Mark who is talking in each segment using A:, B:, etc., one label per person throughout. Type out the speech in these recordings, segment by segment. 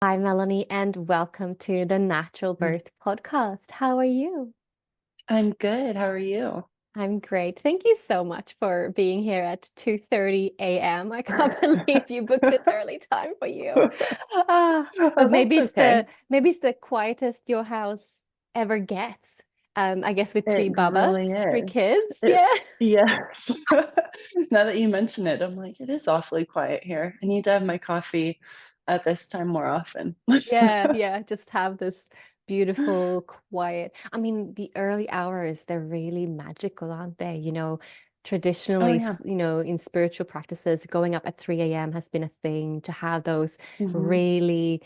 A: Hi, Melanie, and welcome to the Natural
B: Mm.
A: Birth Podcast. How are you?
B: I'm good. How are you?
A: I'm great. Thank you so much for being here at 2:30 a.m. I can't believe you booked this early time for you. Ah,
B: Oh,
A: but maybe
B: that's
A: it's the
B: okay.
A: maybe it's the quietest your house ever gets. I guess with
B: It
A: three
B: really
A: babas, three
B: is.
A: kids.
B: It,
A: Yeah.
B: yes. Now that you mention it, I'm like, it is awfully quiet here. I need to have my coffee at this time more often.
A: Yeah, yeah, just have this beautiful, quiet. I mean, the early hours, they're really magical, aren't they?
B: Oh,
A: Traditionally,
B: yeah.
A: in spiritual practices, going up at 3 a.m. has been a thing to have those
B: Hmm.
A: really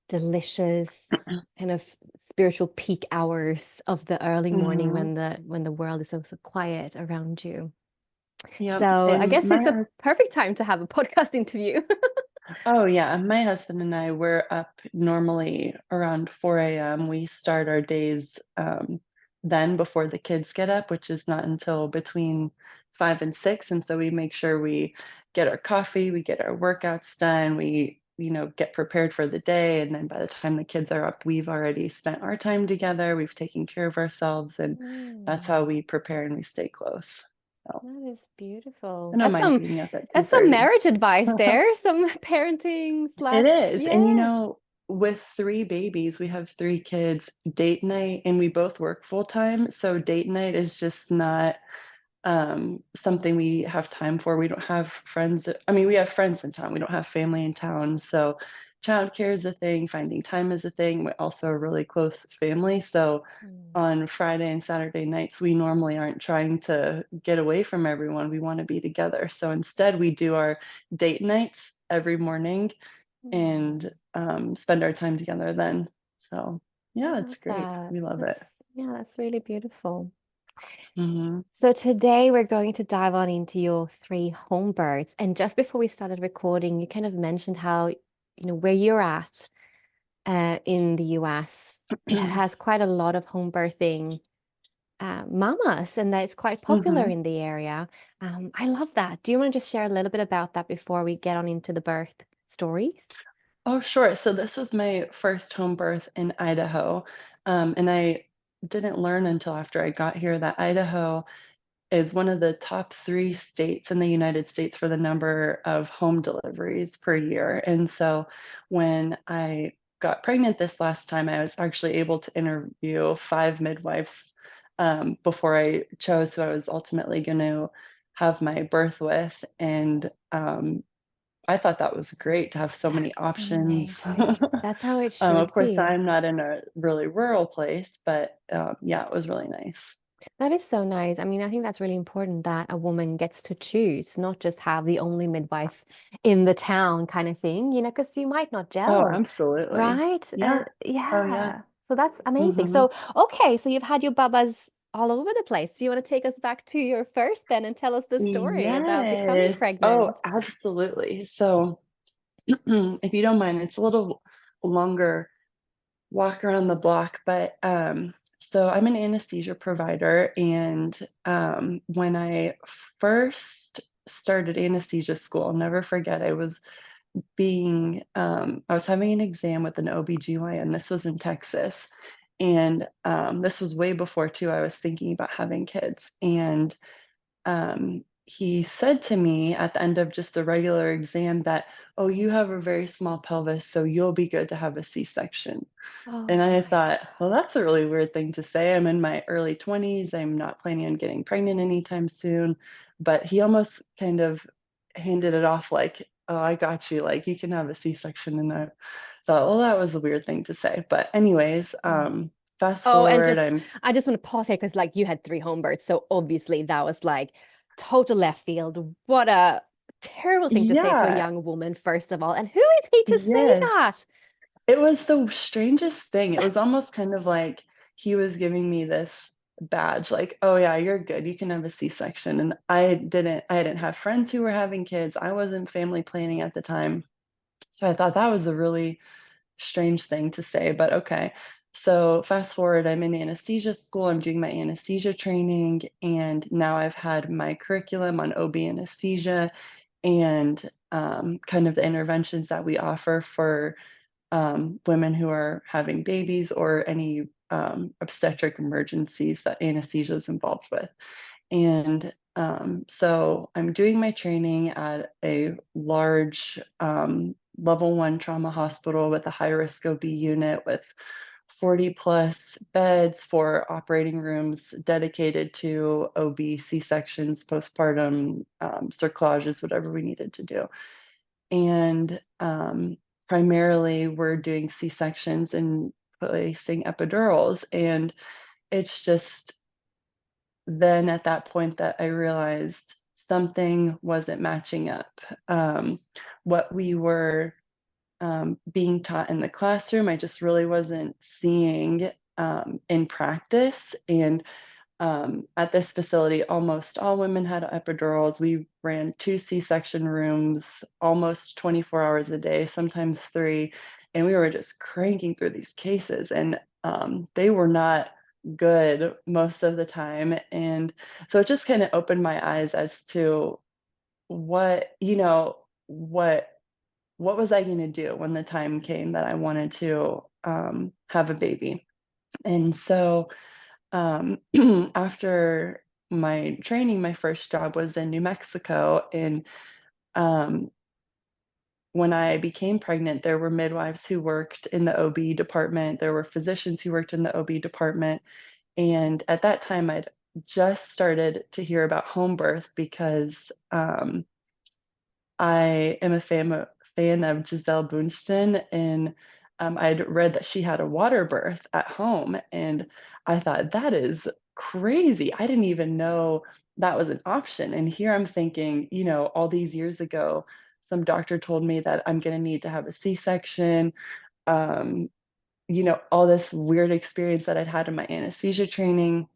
A: delicious kind of spiritual peak hours of the early morning
B: Hmm.
A: when the world is so quiet around you.
B: Yep.
A: So I
B: And
A: guess it's a perfect time to have a podcast interview.
B: oh, yeah. My husband and I, we're up normally around 4 a.m. We start our days then before the kids get up, which is not until between 5 and 6. And so we make sure we get our coffee, we get our workouts done, we get prepared for the day. And then by the time the kids are up, we've already spent our time together, we've taken care of ourselves, and that's how
A: Mm.
B: we prepare and we stay close. So
A: That is beautiful.
B: I don't
A: That's
B: mind
A: some
B: being up at
A: that's some
B: 2:30.
A: marriage advice there. Some parenting
B: It
A: slash
B: is. And
A: yeah.
B: with 3 babies, we have 3 kids, date night, and we both work full time, so date night is just not, something we have time for. We don't have friends. I mean, we have friends in town, we don't have family in town, so childcare is a thing, finding time is a thing. We're also a really close family, so
A: Mm.
B: on Friday and Saturday nights, we normally aren't trying to get away from everyone, we wanna be together, so instead, we do our date nights every morning and,
A: Mm.
B: spend our time together then. So,
A: I
B: yeah, it's
A: love
B: great.
A: that.
B: We love it.
A: That's really beautiful.
B: Mhm.
A: So today we're going to dive on into your three home births. And just before we started recording, you kind of mentioned how, where you're at in the US, it has quite a lot of home birthing mamas, and that it's quite popular
B: Mhm.
A: in the area. I love that. Do you want to just share a little bit about that before we get on into the birth stories?
B: Oh, sure. So this was my first home birth in Idaho, and I didn't learn until after I got here that Idaho is one of the top 3 states in the United States for the number of home deliveries per year, and so when I got pregnant this last time, I was actually able to interview 5 midwives, before I chose who I was ultimately gonna have my birth with, and, I thought that was great to have so many
A: That's
B: options.
A: amazing. That's how it
B: Of
A: should
B: course,
A: be.
B: I'm not in a really rural place, but, yeah, it was really nice.
A: That is so nice. I mean, I think that's really important that a woman gets to choose, not just have the only midwife in the town kind of thing, because you might not
B: Oh,
A: gel,
B: absolutely.
A: right?
B: Yeah. Oh, yeah.
A: Yeah. So that's amazing.
B: Mhm.
A: So, okay, so you've had your babas all over the place. Do you want to take us back to your first then and tell us the story about becoming
B: Yes. Oh,
A: pregnant?
B: absolutely. So, if you don't mind, it's a little longer walk around the block, but, so I'm an anesthesia provider, and, when I first started anesthesia school, I'll never forget, I was having an exam with an OBGYN. This was in Texas, and, this was way before too I was thinking about having kids, and he said to me at the end of just a regular exam that, "Oh, you have a very small pelvis, so you'll be good to have a C-section." And
A: Oh
B: I
A: my
B: thought,
A: God.
B: "Well, that's a really weird thing to say. I'm in my early 20s. I'm not planning on getting pregnant anytime soon." But he almost kind of handed it off like, "Oh, I got you. Like, you can have a C-section." And I thought, "Well, that was a weird thing to say." But anyways, fast
A: Oh, and
B: forward,
A: I just want to pause here because like you had three home births, so obviously that was like total left field. What a terrible thing to say to a
B: yeah,
A: young woman, first of all. And who is he to say
B: yes.
A: that?
B: It was the strangest thing. It was almost kind of like he was giving me this badge, like, "Oh, yeah, you're good. You can have a C-section." And I didn't have friends who were having kids. I wasn't family planning at the time. So I thought that was a really strange thing to say, but okay. So fast forward, I'm in anesthesia school. I'm doing my anesthesia training, and now I've had my curriculum on OB anesthesia and, kind of the interventions that we offer for women who are having babies or any obstetric emergencies that anesthesia is involved with. And so I'm doing my training at a large level 1 trauma hospital with a high risk OB unit with 40 plus beds, 4 operating rooms dedicated to OB, C-sections, postpartum, cerclages, whatever we needed to do. And primarily we're doing C-sections and placing epidurals. And it's just then at that point that I realized something wasn't matching up. What we were being taught in the classroom, I just really wasn't seeing in practice. And at this facility, almost all women had epidurals. We ran 2 C-section rooms almost 24 hours a day, sometimes 3, and we were just cranking through these cases, and they were not good most of the time. And so it just kind of opened my eyes as to what, what was I going to do when the time came that I wanted to have a baby. And so after my training, my first job was in New Mexico. And um, when I became pregnant, there were midwives who worked in the OB department. There were physicians who worked in the OB department. And at that time, I'd just started to hear about home birth because I am a fan of Giselle Bundchen, and I'd read that she had a water birth at home, and I thought that is crazy. I didn't even know that was an option. And here I'm thinking, all these years ago, some doctor told me that I'm going to need to have a C-section. Um, all this weird experience that I'd had in my anesthesia training.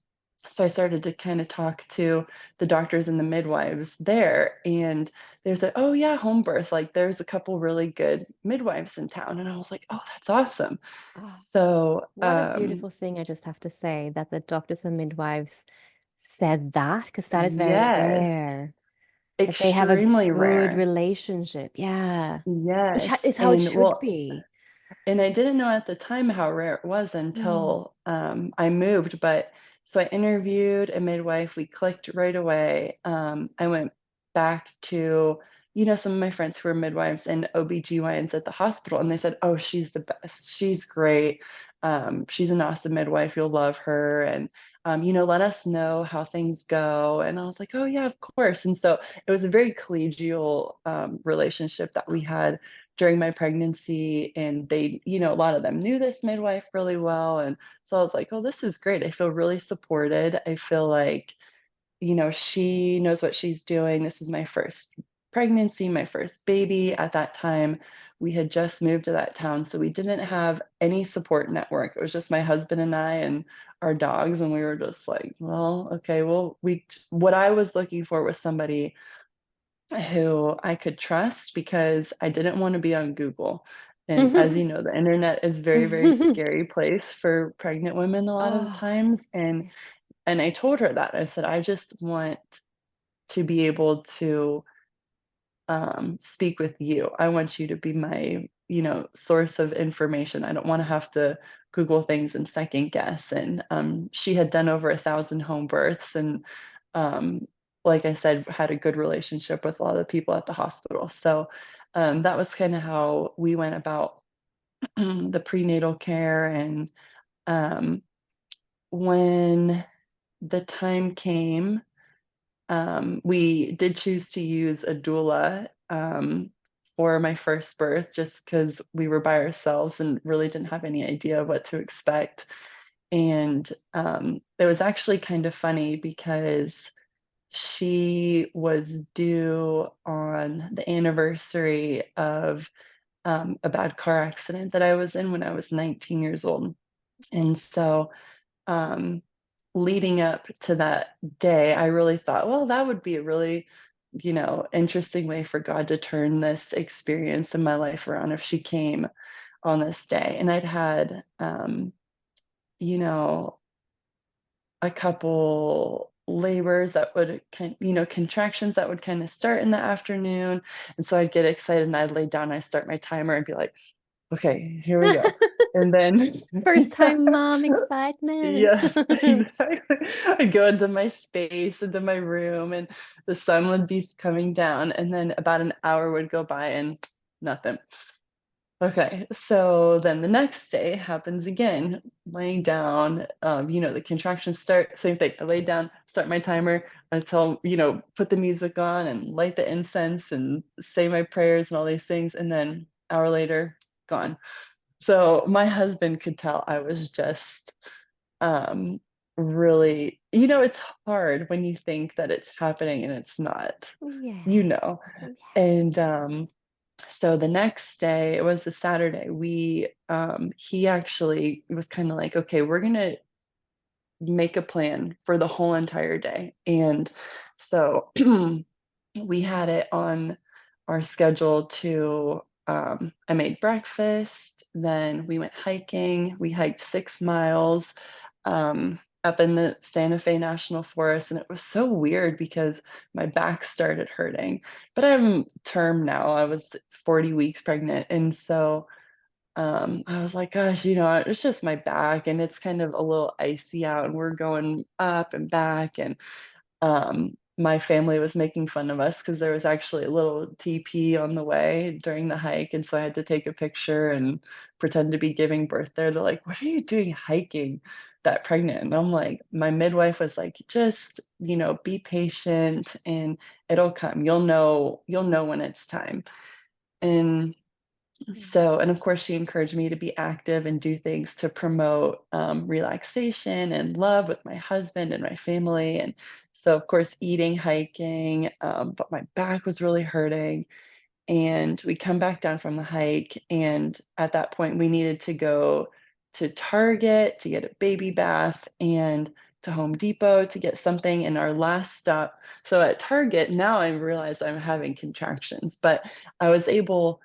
B: So I started to kind of talk to the doctors and the midwives there, and they said, "Oh yeah, home birth. Like there's a couple really good midwives in town." And I was like, "Oh, that's awesome."
A: Ah,
B: So
A: what a beautiful thing, I just have to say, that the doctors and midwives said that, because that is very
B: yes,
A: rare, that they have a
B: extremely
A: good
B: rare.
A: relationship. Yeah. Which
B: Yes,
A: is how it
B: and
A: should
B: well,
A: be.
B: and I didn't know at the time how rare it was
A: Mm.
B: until I moved. But so I interviewed a midwife. We clicked right away. I went back to, some of my friends who were midwives and OBGYNs at the hospital, and they said, "Oh, she's the best. She's great. She's an awesome midwife. You'll love her. And, let us know how things go." And I was like, "Oh, yeah, of course." And so it was a very collegial relationship that we had during my pregnancy, and they, a lot of them knew this midwife really well. And so I was like, "Oh, this is great. I feel really supported. I feel like, she knows what she's doing." This is my first pregnancy, my first baby. At that time, we had just moved to that town, so we didn't have any support network. It was just my husband and I and our dogs, and we were just like, "Well, okay, well, what I was looking for was somebody who I could trust, because I didn't want to be on Google. And as you know, the internet is very, very scary place for pregnant women a lot of the
A: Oh,
B: times. And I told her that. I said, "I just want to be able to speak with you. I want you to be my, source of information. I don't want to have to Google things and second guess." And she had done over 1,000 home births, and um, like I said, had a good relationship with a lot of the people at the hospital. So that was kind of how we went about the prenatal care. And um, when the time came, we did choose to use a doula for my first birth, just because we were by ourselves and really didn't have any idea what to expect. And it was actually kind of funny because she was due on the anniversary of a bad car accident that I was in when I was 19 years old. And so um, leading up to that day, I really thought, well, that would be a really, interesting way for God to turn this experience in my life around if she came on this day. And I'd had, you know, a couple labors that would contractions that would kind of start in the afternoon. And so I'd get excited and I'd lay down, I'd start my timer and be like, okay, here we go. And then
A: First time mom excitement.
B: yes, exactly. I'd go into my space, into my room, and the sun would be coming down, and then about an hour would go by and nothing. Okay, so then the next day happens again, laying down, the contractions start, same thing. I lay down, start my timer until, put the music on and light the incense and say my prayers and all these things. And then hour later, gone. So my husband could tell I was just um, really, it's hard when you think that it's happening and it's not, you
A: Yeah.
B: know.
A: Yeah.
B: And so the next day, it was the Saturday, he actually was kind of like, okay, we're gonna make a plan for the whole entire day. And so we had it on our schedule to, I made breakfast, then we went hiking. We hiked 6 miles up in the Santa Fe National Forest. And it was so weird because my back started hurting. But I'm term now. I was 40 weeks pregnant. And so I was like, gosh, it's just my back and it's kind of a little icy out and we're going up and back. And my family was making fun of us because there was actually a little TP on the way during the hike. And so I had to take a picture and pretend to be giving birth there. They're like, what are you doing hiking that pregnant? And I'm like, my midwife was like, just, be patient and it'll come. You'll know when it's time. And so, and of course, she encouraged me to be active and do things to promote relaxation and love with my husband and my family. And so, of course, eating, hiking, but my back was really hurting. And we come back down from the hike. And at that point, we needed to go to Target to get a baby bath and to Home Depot to get something in our last stop. So at Target, now I realize I'm having contractions, but I was able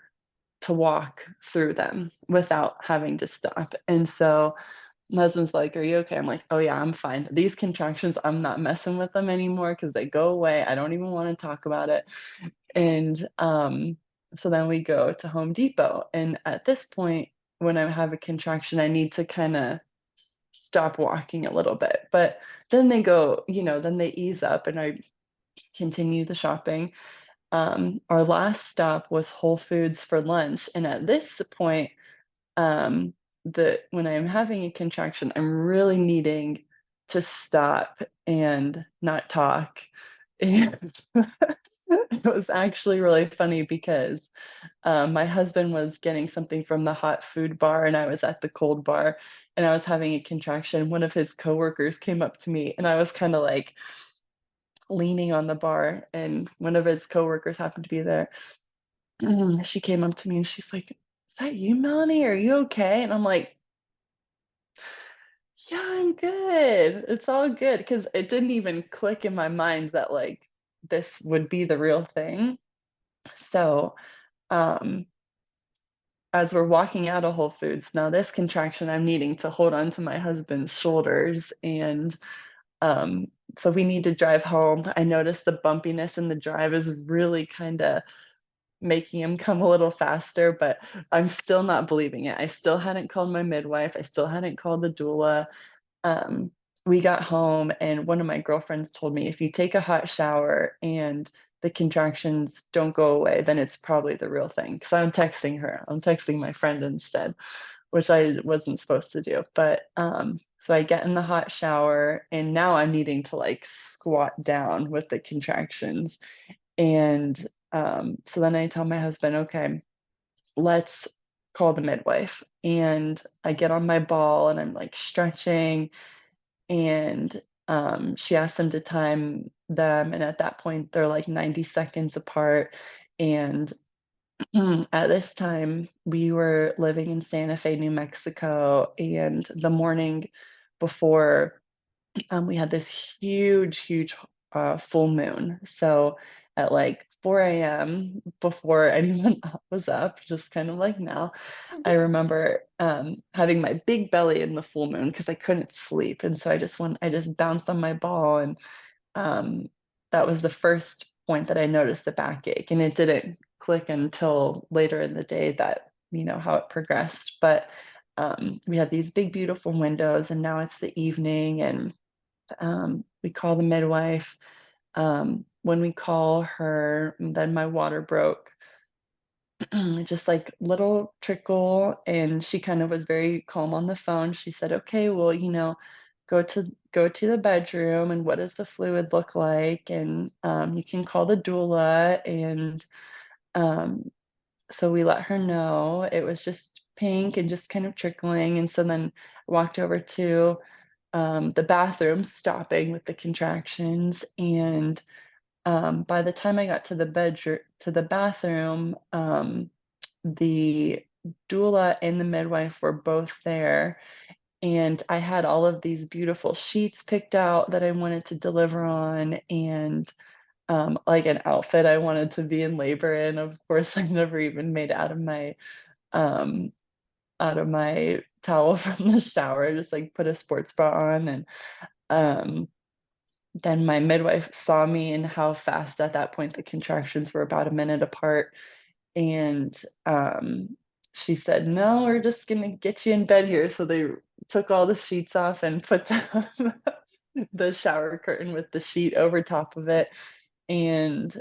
B: to walk through them without having to stop. And so my husband's like, are you okay? I'm like, oh yeah, I'm fine. These contractions, I'm not messing with them anymore because they go away. I don't even want to talk about it. And so then we go to Home Depot. And at this point, when I have a contraction, I need to kind of stop walking a little bit. But then they go, then they ease up and I continue the shopping. Our last stop was Whole Foods for lunch. And at this point, um, when I'm having a contraction, I'm really needing to stop and not talk. And it was actually really funny because my husband was getting something from the hot food bar and I was at the cold bar and I was having a contraction. One of his coworkers came up to me and I was kind of like leaning on the bar and one of his coworkers happened to be there. She came up to me and she's like, is that you, Melanie? Are you okay? And I'm like, yeah, I'm good. It's all good. Because it didn't even click in my mind that like this would be the real thing. So, um, as we're walking out of Whole Foods, now this contraction, I'm needing to hold on to my husband's shoulders. And um, so we need to drive home. I noticed the bumpiness in the drive is really kind of making him come a little faster, but I'm still not believing it. I still hadn't called my midwife. I still hadn't called the doula. Um, we got home, and one of my girlfriends told me if you take a hot shower and the contractions don't go away, then it's probably the real thing. Because I'm texting her, I'm texting my friend instead, which I wasn't supposed to do. But so I get in the hot shower, and now I'm needing to like squat down with the contractions. And so then I tell my husband, okay, let's call the midwife. And I get on my ball and I'm like stretching. And she asked them to time them. And at that point, they're like 90 seconds apart. And at this time, we were living in Santa Fe, New Mexico. And the morning before we had this huge full moon. So at like 4 a.m., before anyone was up, just kind of like now, I
A: Mhm.
B: remember having my big belly in the full moon because I couldn't sleep. And so I just bounced on my ball. And um, that was the first point that I noticed the backache. And it didn't click until later in the day that how it progressed. But we had these big, beautiful windows, and now it's the evening, and we call the midwife. When we call her, then my water broke, just like little trickle, and she kind of was very calm on the phone. She said, "Okay, well, go to the bedroom, and what does the fluid look like? And you can call the doula." And um, so we let her know it was just pink and just kind of trickling. And so then I walked over to the bathroom, stopping with the contractions. And by the time I got to the bathroom, the doula and the midwife were both there. And I had all of these beautiful sheets picked out that I wanted to deliver on, and like an outfit I wanted to be in labor in. Of course, I never even made um, out of my towel from the shower, just like put a sports bra on. And um, then my midwife saw me and how fast at that point the contractions were about a minute apart. And she said, "No, we're just gonna get you in bed here." So they took all the sheets off and put down the shower curtain with the sheet over top of it. And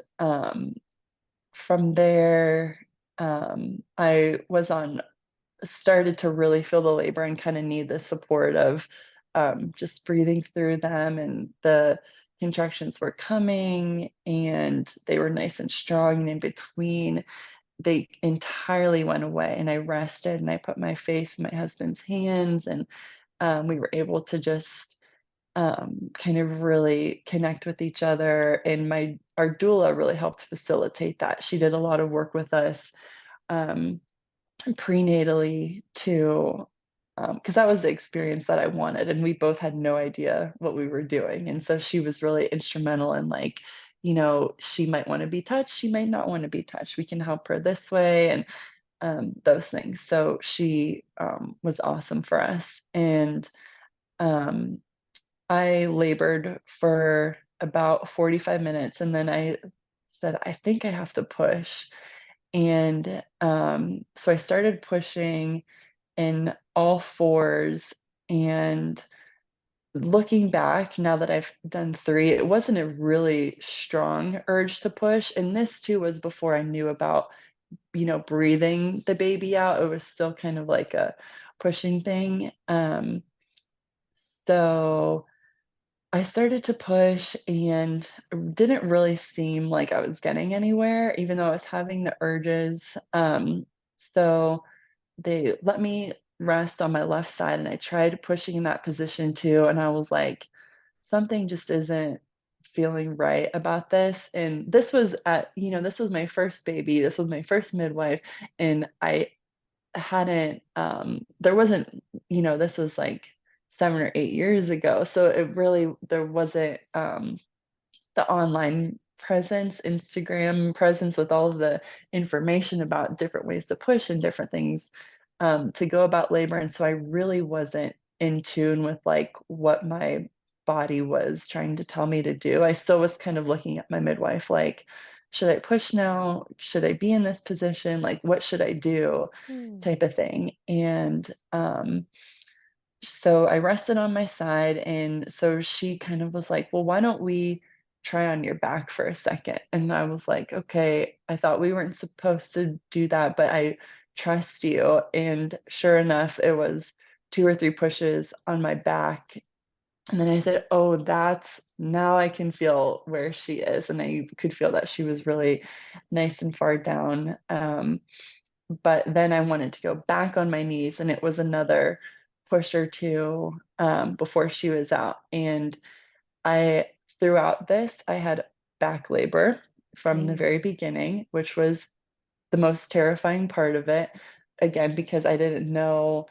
B: from there, I was on started to really feel the labor and kind of need the support of just breathing through them. And the contractions were coming, and they were nice and strong. And in between, they entirely went away. And I rested, and I put my face in my husband's hands, and we were able to just kind of really connect with each other. And our doula really helped facilitate that. She did a lot of work with us um, prenatally to because that was the experience that I wanted, and we both had no idea what we were doing. And so she was really instrumental in, like, she might want to be touched, she might not want to be touched. We can help her this way, and those things. So she was awesome for us. And um, I labored for about 45 minutes, and then I said, "I think I have to push." And so I started pushing in all fours. And looking back, now that I've done three, it wasn't a really strong urge to push. And this too was before I knew about, breathing the baby out. It was still kind of like a pushing thing. So I started to push, and it didn't really seem like I was getting anywhere, even though I was having the urges. So they let me rest on my left side, and I tried pushing in that position too. And I was like, something just isn't feeling right about this. And this was my first baby, this was my first midwife, and I hadn't, there wasn't, this was like 7 or 8 years ago. So there wasn't, the online presence, Instagram presence with all of the information about different ways to push and different things to go about labor. And so I really wasn't in tune with like what my body was trying to tell me to do. I still was kind of looking at my midwife like, should I push now? Should I be in this position? Like, what should I do?
A: Hmm.
B: Type of thing. And so I rested on my side, and so she kind of was like, "Well, why don't we try on your back for a second?" And I was like, "Okay, I thought we weren't supposed to do that, but I trust you." And sure enough, it was 2 or 3 pushes on my back. And then I said, "Oh, that's now I can feel where she is." And I could feel that she was really nice and far down. But then I wanted to go back on my knees, and it was another push or two before she was out. And throughout this, I had back labor from the
A: Mm.
B: very beginning, which was the most terrifying part of it. Again, because I didn't know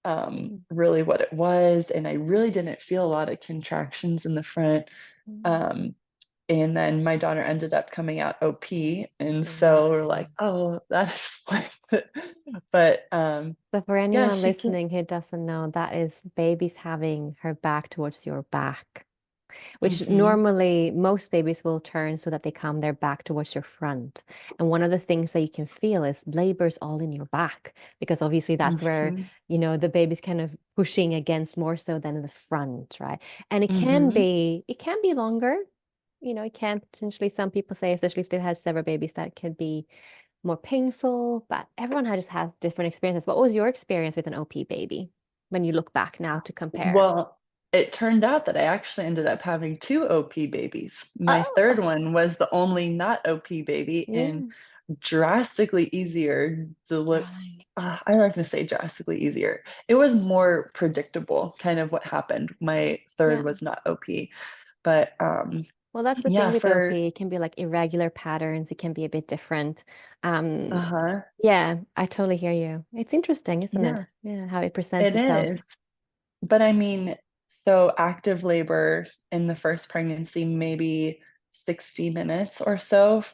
A: Mm.
B: really what it was, and I really didn't feel a lot of contractions in the front.
A: Mm.
B: Um, and then my daughter ended up coming out OP, and so we're
A: Wow.
B: like, "Oh, that explains it." But,
A: So for
B: yeah,
A: anyone
B: she can
A: listening who doesn't know, that is baby's having her back towards your back. which
B: Mhm.
A: normally most babies will turn so that they come their back towards your front. And one of the things that you can feel is labor's all in your back because obviously that's where,
B: Mhm.
A: the baby's kind of pushing against more so than the front, right? And
B: Mhm.
A: it can be longer. It can potentially, some people say, especially if they've had several babies, that it could be more painful, but everyone just has different experiences. What was your experience with an OP baby when you look back now to compare?
B: Well, it turned out that I actually ended up having 2 OP babies. My
A: Oh,
B: 3rd one was the only not OP baby and
A: yeah.
B: drastically easier
A: Right.
B: I'm not gonna say drastically easier. It was more predictable, kind of what happened. My 3rd
A: Yeah.
B: was not OP, but,
A: Well, that's the thing
B: yeah,
A: with
B: for
A: OP. It can be like irregular patterns. It can be a bit different. Um,
B: Uh-huh.
A: yeah, I totally hear you. It's interesting, isn't it?
B: Yeah,
A: Yeah, how it presents
B: it
A: itself.
B: is. But I mean, so active labor in the first pregnancy, maybe 60 minutes or so,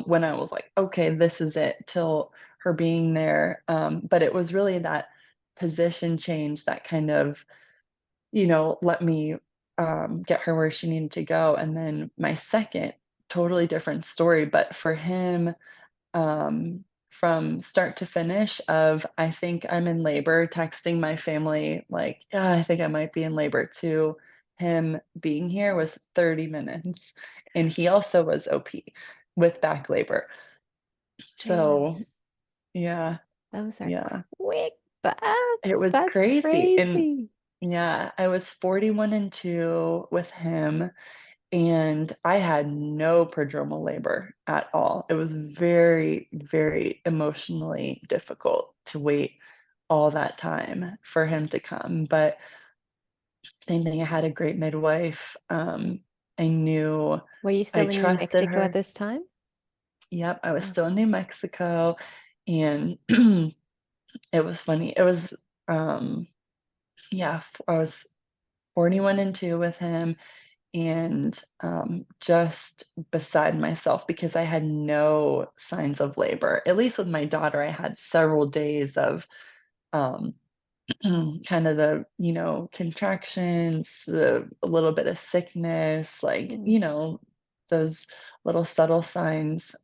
B: when I was like, "Okay, this is it," till her being there, but it was really that position change that kind of, let me, get her where she needed to go, and then my 2nd, totally different story, but for him, from start to finish of I think I'm in labor, texting my family like, "Yeah, I think I might be in labor," to him being here was 30 minutes, and he also was OP with back labor. So,
A: Jeez,
B: yeah,
A: those are
B: yeah,
A: quick
B: it
A: bucks.
B: was
A: That's
B: crazy, and
A: crazy.
B: yeah, I was 41 and 2 with him, and I had no prodromal labor at all. It was very, very emotionally difficult to wait all that time for him to come, but same thing, I had a great midwife, I knew
A: Were you
B: I
A: still in New
B: trusted
A: Mexico at
B: her.
A: this time?
B: Yep, I was
A: Oh,
B: still in New Mexico, and it was funny. It was, um yeah, I was 41 and 2 with him, and just beside myself because I had no signs of labor. At least with my daughter, I had several days of um, kind of the contractions, a little bit of sickness, like
A: mm,
B: those little subtle signs.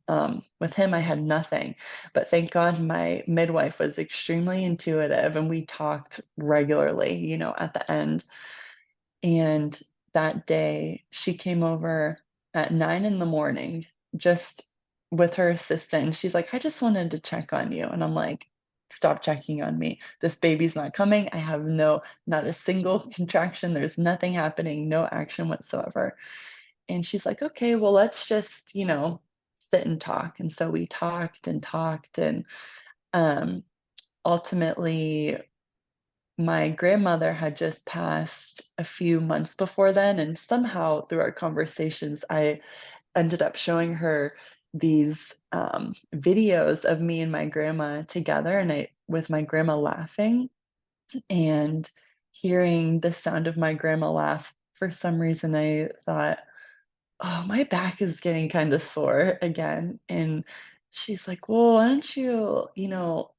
B: With him, I had nothing, but thank God my midwife was extremely intuitive, and we talked regularly. At the end and that day, she came over at 9 in the morning just with her assistant, and she's like, "I just wanted to check on you." And I'm like, "Stop checking on me. This baby's not coming. I have not a single contraction. There's nothing happening, no action whatsoever." And she's like, "Okay, well, let's just, sit and talk." And so we talked and talked, and um, ultimately my grandmother had just passed a few months before then, and somehow through our conversations, I ended up showing her these, videos of me and my grandma together, and with my grandma laughing, and hearing the sound of my grandma laugh, for some reason, I thought, "Oh, my back is getting kinda sore again," and she's like, "Well, why don't you,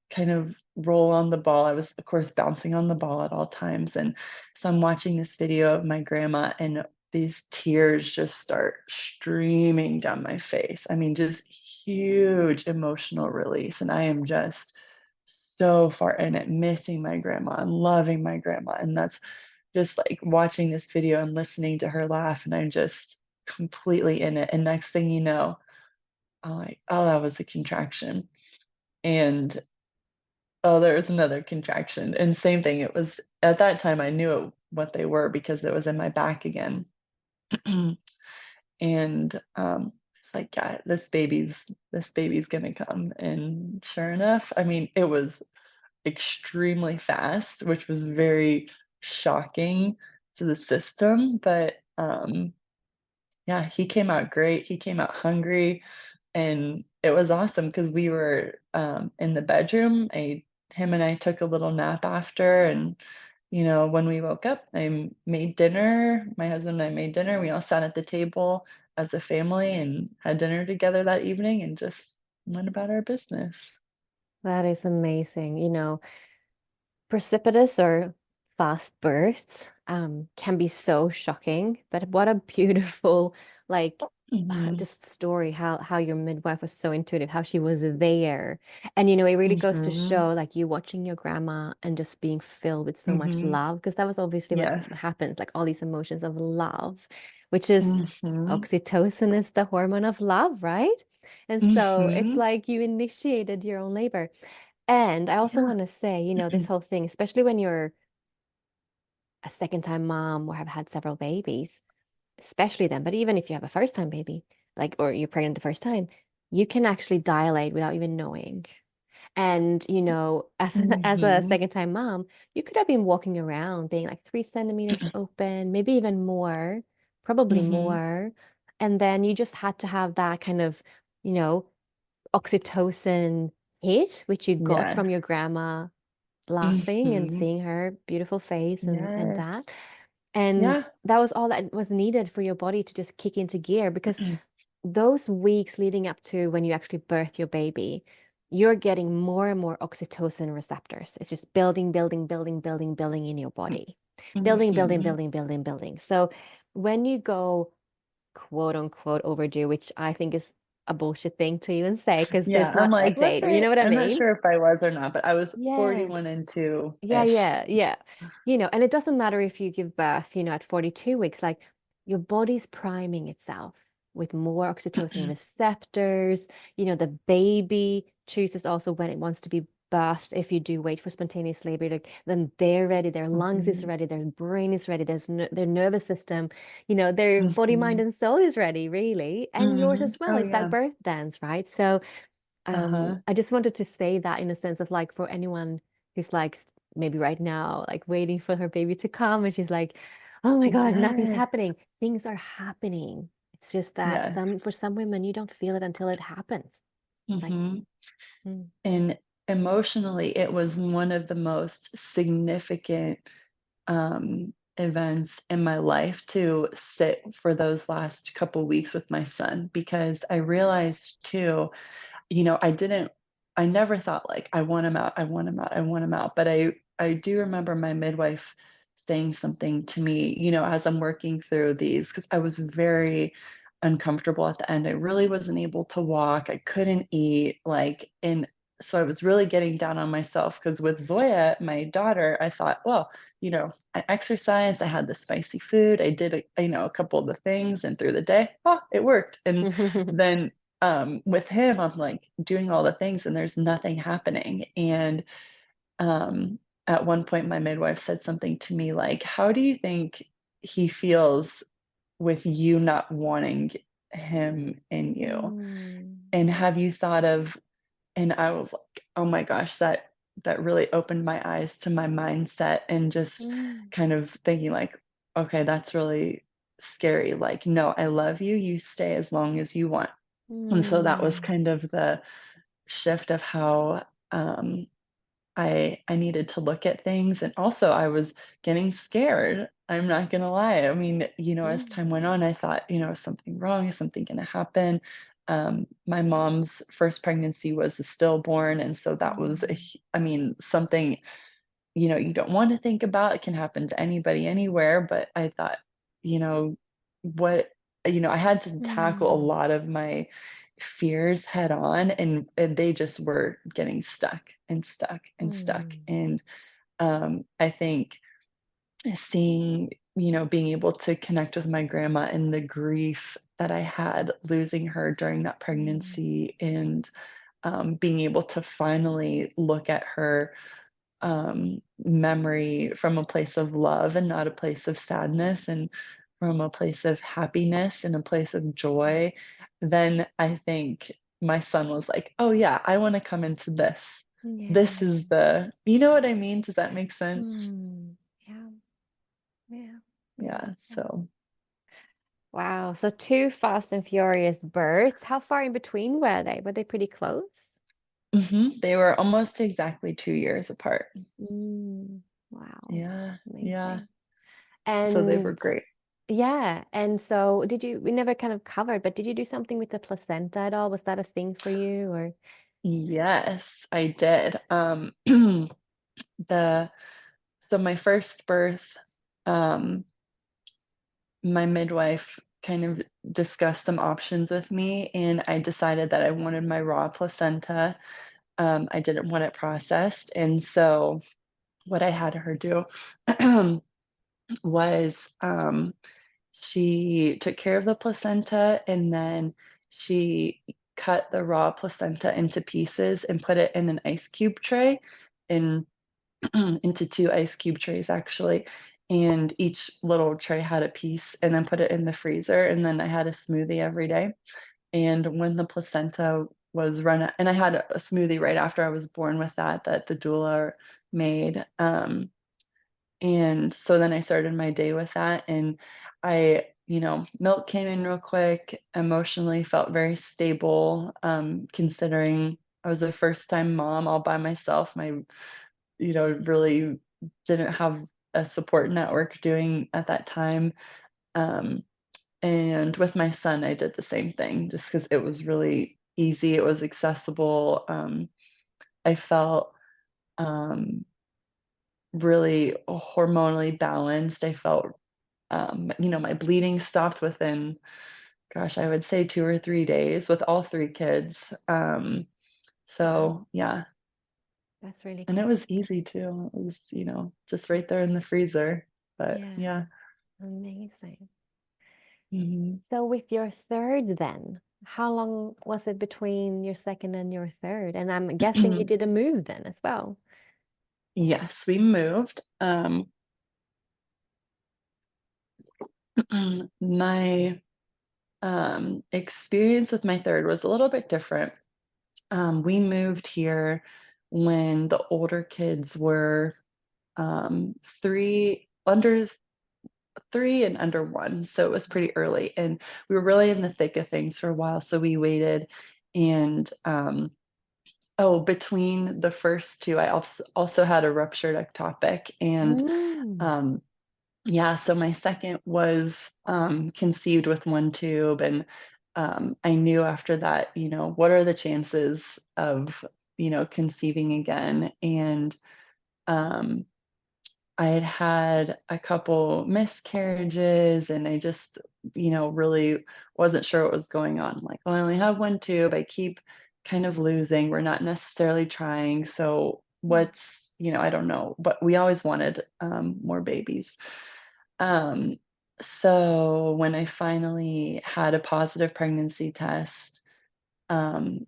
B: kind of roll on the ball?" I was, of course, bouncing on the ball at all times, and so I'm watching this video of my grandma, and these tears just start streaming down my face. I mean, just huge emotional release, and I am just so far in it, missing my grandma and loving my grandma, and that's just, like, watching this video and listening to her laugh, and I'm just completely in it, and next thing you know, I'm like, "Oh, that was a contraction," and, "Oh, there was another contraction," and same thing, it was at that time, I knew what they were because it was in my back again, and, it's like, "Yeah, this baby's gonna come," and sure enough, I mean, it was extremely fast, which was very shocking to the system, but, yeah, he came out great, he came out hungry, and it was awesome because we were, in the bedroom, him and I took a little nap after, and, when we woke up, made dinner, my husband and I made dinner, we all sat at the table as a family and had dinner together that evening and just went about our business.
A: that is amazing. Precipitous or fast births can be so shocking. But what a beautiful, like,
B: Mhm.
A: just story how your midwife was so intuitive, how she was there. And it really goes to
B: Mhm.
A: show like you watching your grandma and just being filled with so much
B: Mhm.
A: love, because that was obviously what
B: Yes.
A: happens, like all these emotions of love, which is
B: Mhm.
A: oxytocin is the hormone of love, right? And so it's
B: Mhm.
A: like you initiated your own labor. And I also
B: Yeah.
A: want to say, this whole thing, especially when you're a second time mom or have had several babies, especially then, but even if you have a first time baby, like, or you're pregnant the first time, you can actually dilate without even knowing. And, as as a
B: Mhm.
A: second time mom, you could have been walking around being like 3 centimeters open, maybe even more, probably
B: Mhm.
A: more. And then you just had to have that kind of, you know, oxytocin hit, which you got from your
B: Yes.
A: grandma laughing and
B: Mhm.
A: seeing her beautiful face and that.
B: Yes.
A: And
B: Yeah.
A: that was all that was needed for your body to just kick into gear, because those weeks leading up to when you actually birth your baby, you're getting more and more oxytocin receptors. It's just building, building, building, building, building in your body. Building, building,
B: Mhm.
A: building, building, building. So when you go quote unquote overdue, which I think is a bullshit thing to even say because
B: Yeah,
A: there's
B: I'm
A: not a
B: like, "Was
A: date, you
B: I?"
A: know what I
B: I'm not
A: mean?
B: sure if I was or not, but I was
A: Yeah.
B: 41 and 2
A: Yeah,
B: ish.
A: yeah, yeah. And it doesn't matter if you give birth, at 42 weeks, like your body's priming itself with more oxytocin receptors. The baby chooses also when it wants to be birthed. If you do wait for spontaneous labor, like then they're ready, their lungs is
B: Mhm.
A: ready, their brain is ready, their nervous system, their body, mind,
B: Mhm.
A: and soul is ready, really. And yours
B: Mhm.
A: as well.
B: Oh,
A: It's that
B: yeah.
A: birth dance, right? So
B: Uh-huh.
A: I just wanted to say that in a sense of like for anyone who's like maybe right now, like waiting for her baby to come and she's like, oh my God, nothing's
B: Yes.
A: happening. Things are happening. It's just that
B: Yes.
A: for some women, you don't feel it until it happens. Like,
B: Mhm.
A: mm,
B: And emotionally, it was one of the most significant, events in my life to sit for those last couple weeks with my son because I realized too, I never thought like, "I want him out, I want him out, I want him out," but I do remember my midwife saying something to me, as I'm working through these because I was very uncomfortable at the end. I really wasn't able to walk, I couldn't eat, like, and so I was really getting down on myself because with Zoya, my daughter, I thought, "Well, I exercised, I had the spicy food, I did a couple of the things, and through the day, oh, it worked." And then with him, I'm like doing all the things and there's nothing happening. And um, at one point, my midwife said something to me like, "How do you think he feels with you not wanting him in you?
A: mm,
B: And have you thought of?" And I was like, "Oh my gosh, that really opened my eyes to my mindset and just
A: mm,
B: kind of thinking like, okay, that's really scary. Like, no, I love you. You stay as long as you want." And so that was
A: mm,
B: kind of the shift of how, I needed to look at things, and also I was getting scared, I'm not gonna lie. I mean, as
A: mm,
B: time went on, I thought, "Is something wrong? Is something gonna happen?" My mom's first pregnancy was a stillborn, and so that was
A: mm,
B: I mean, something, you don't wanna think about. It can happen to anybody anywhere, but I thought, you know, what I had to tackle a
A: mm,
B: lot of my fears head on, and they just were getting stuck and stuck and stuck.
A: mm,
B: And, I think seeing, being able to connect with my grandma and the grief that I had losing her during that
A: mm,
B: pregnancy and, being able to finally look at her memory from a place of love and not a place of sadness and from a place of happiness and a place of joy, then I think my son was like, "Oh yeah, I want to come into this. This
A: yeah.
B: is you know what I mean? Does that make sense?"
A: Mm, yeah, yeah, yeah,
B: Yeah.
A: yeah.
B: So
A: Wow. So two fast and furious births. How far in between were they? Were they pretty close?
B: they were almost exactly 2 years apart.
A: Mm, wow.
B: Yeah. Yeah.
A: Amazing.
B: So they were
A: And
B: great.
A: yeah. And so we never kind of covered, but did you do something with the placenta at all? Was that a thing for you or?
B: Yes, I did. The So my first birth. um, my midwife kind of discussed some options with me, and I decided that I wanted my raw placenta. I didn't want it processed, and so what I had her do was, she took care of the placenta, and then she cut the raw placenta into pieces and put it in an ice cube tray, and into 2 ice cube trays, actually, and each little tray had a piece, and then put it in the freezer, and then I had a smoothie every day, and when the placenta was run and I had a smoothie right after I was born with that the doula made, and so then I started my day with that, and milk came in real quick, emotionally felt very stable, considering I was a first-time mom all by myself. Really didn't have a support network doing at that time, um, and with my son, I did the same thing just because it was really easy, it was accessible, I felt, um, really hormonally balanced. I felt, my bleeding stopped within, gosh, I would say 2 or 3 days with all 3 kids,
A: Wow,
B: so yeah,
A: that's really
B: and it
A: cool.
B: was easy too. It was, just right there in the freezer, but
A: Yeah,
B: yeah.
A: amazing.
B: Mhm.
A: So with your third then, how long was it between your second and your third? And I'm guessing you did a move then as well.
B: Yes, we moved. My, experience with my 3rd was a little bit different. We moved here when the older kids were, 3 under 3 and under 1, so it was pretty early, and we were really in the thick of things for a while, so we waited, and, between the first 2, I also had a ruptured ectopic, and,
A: Mm.
B: um yeah, so my second was, conceived with 1 tube, and, I knew after that, what are the chances of, conceiving again, and, um, I had had a couple miscarriages, and I just, really wasn't sure what was going on. Like, "Well, I only have 1 tube, I keep kind of losing, we're not necessarily trying, so
A: Mm.
B: I don't know." But we always wanted, more babies. Um, so when I finally had a positive pregnancy test, um,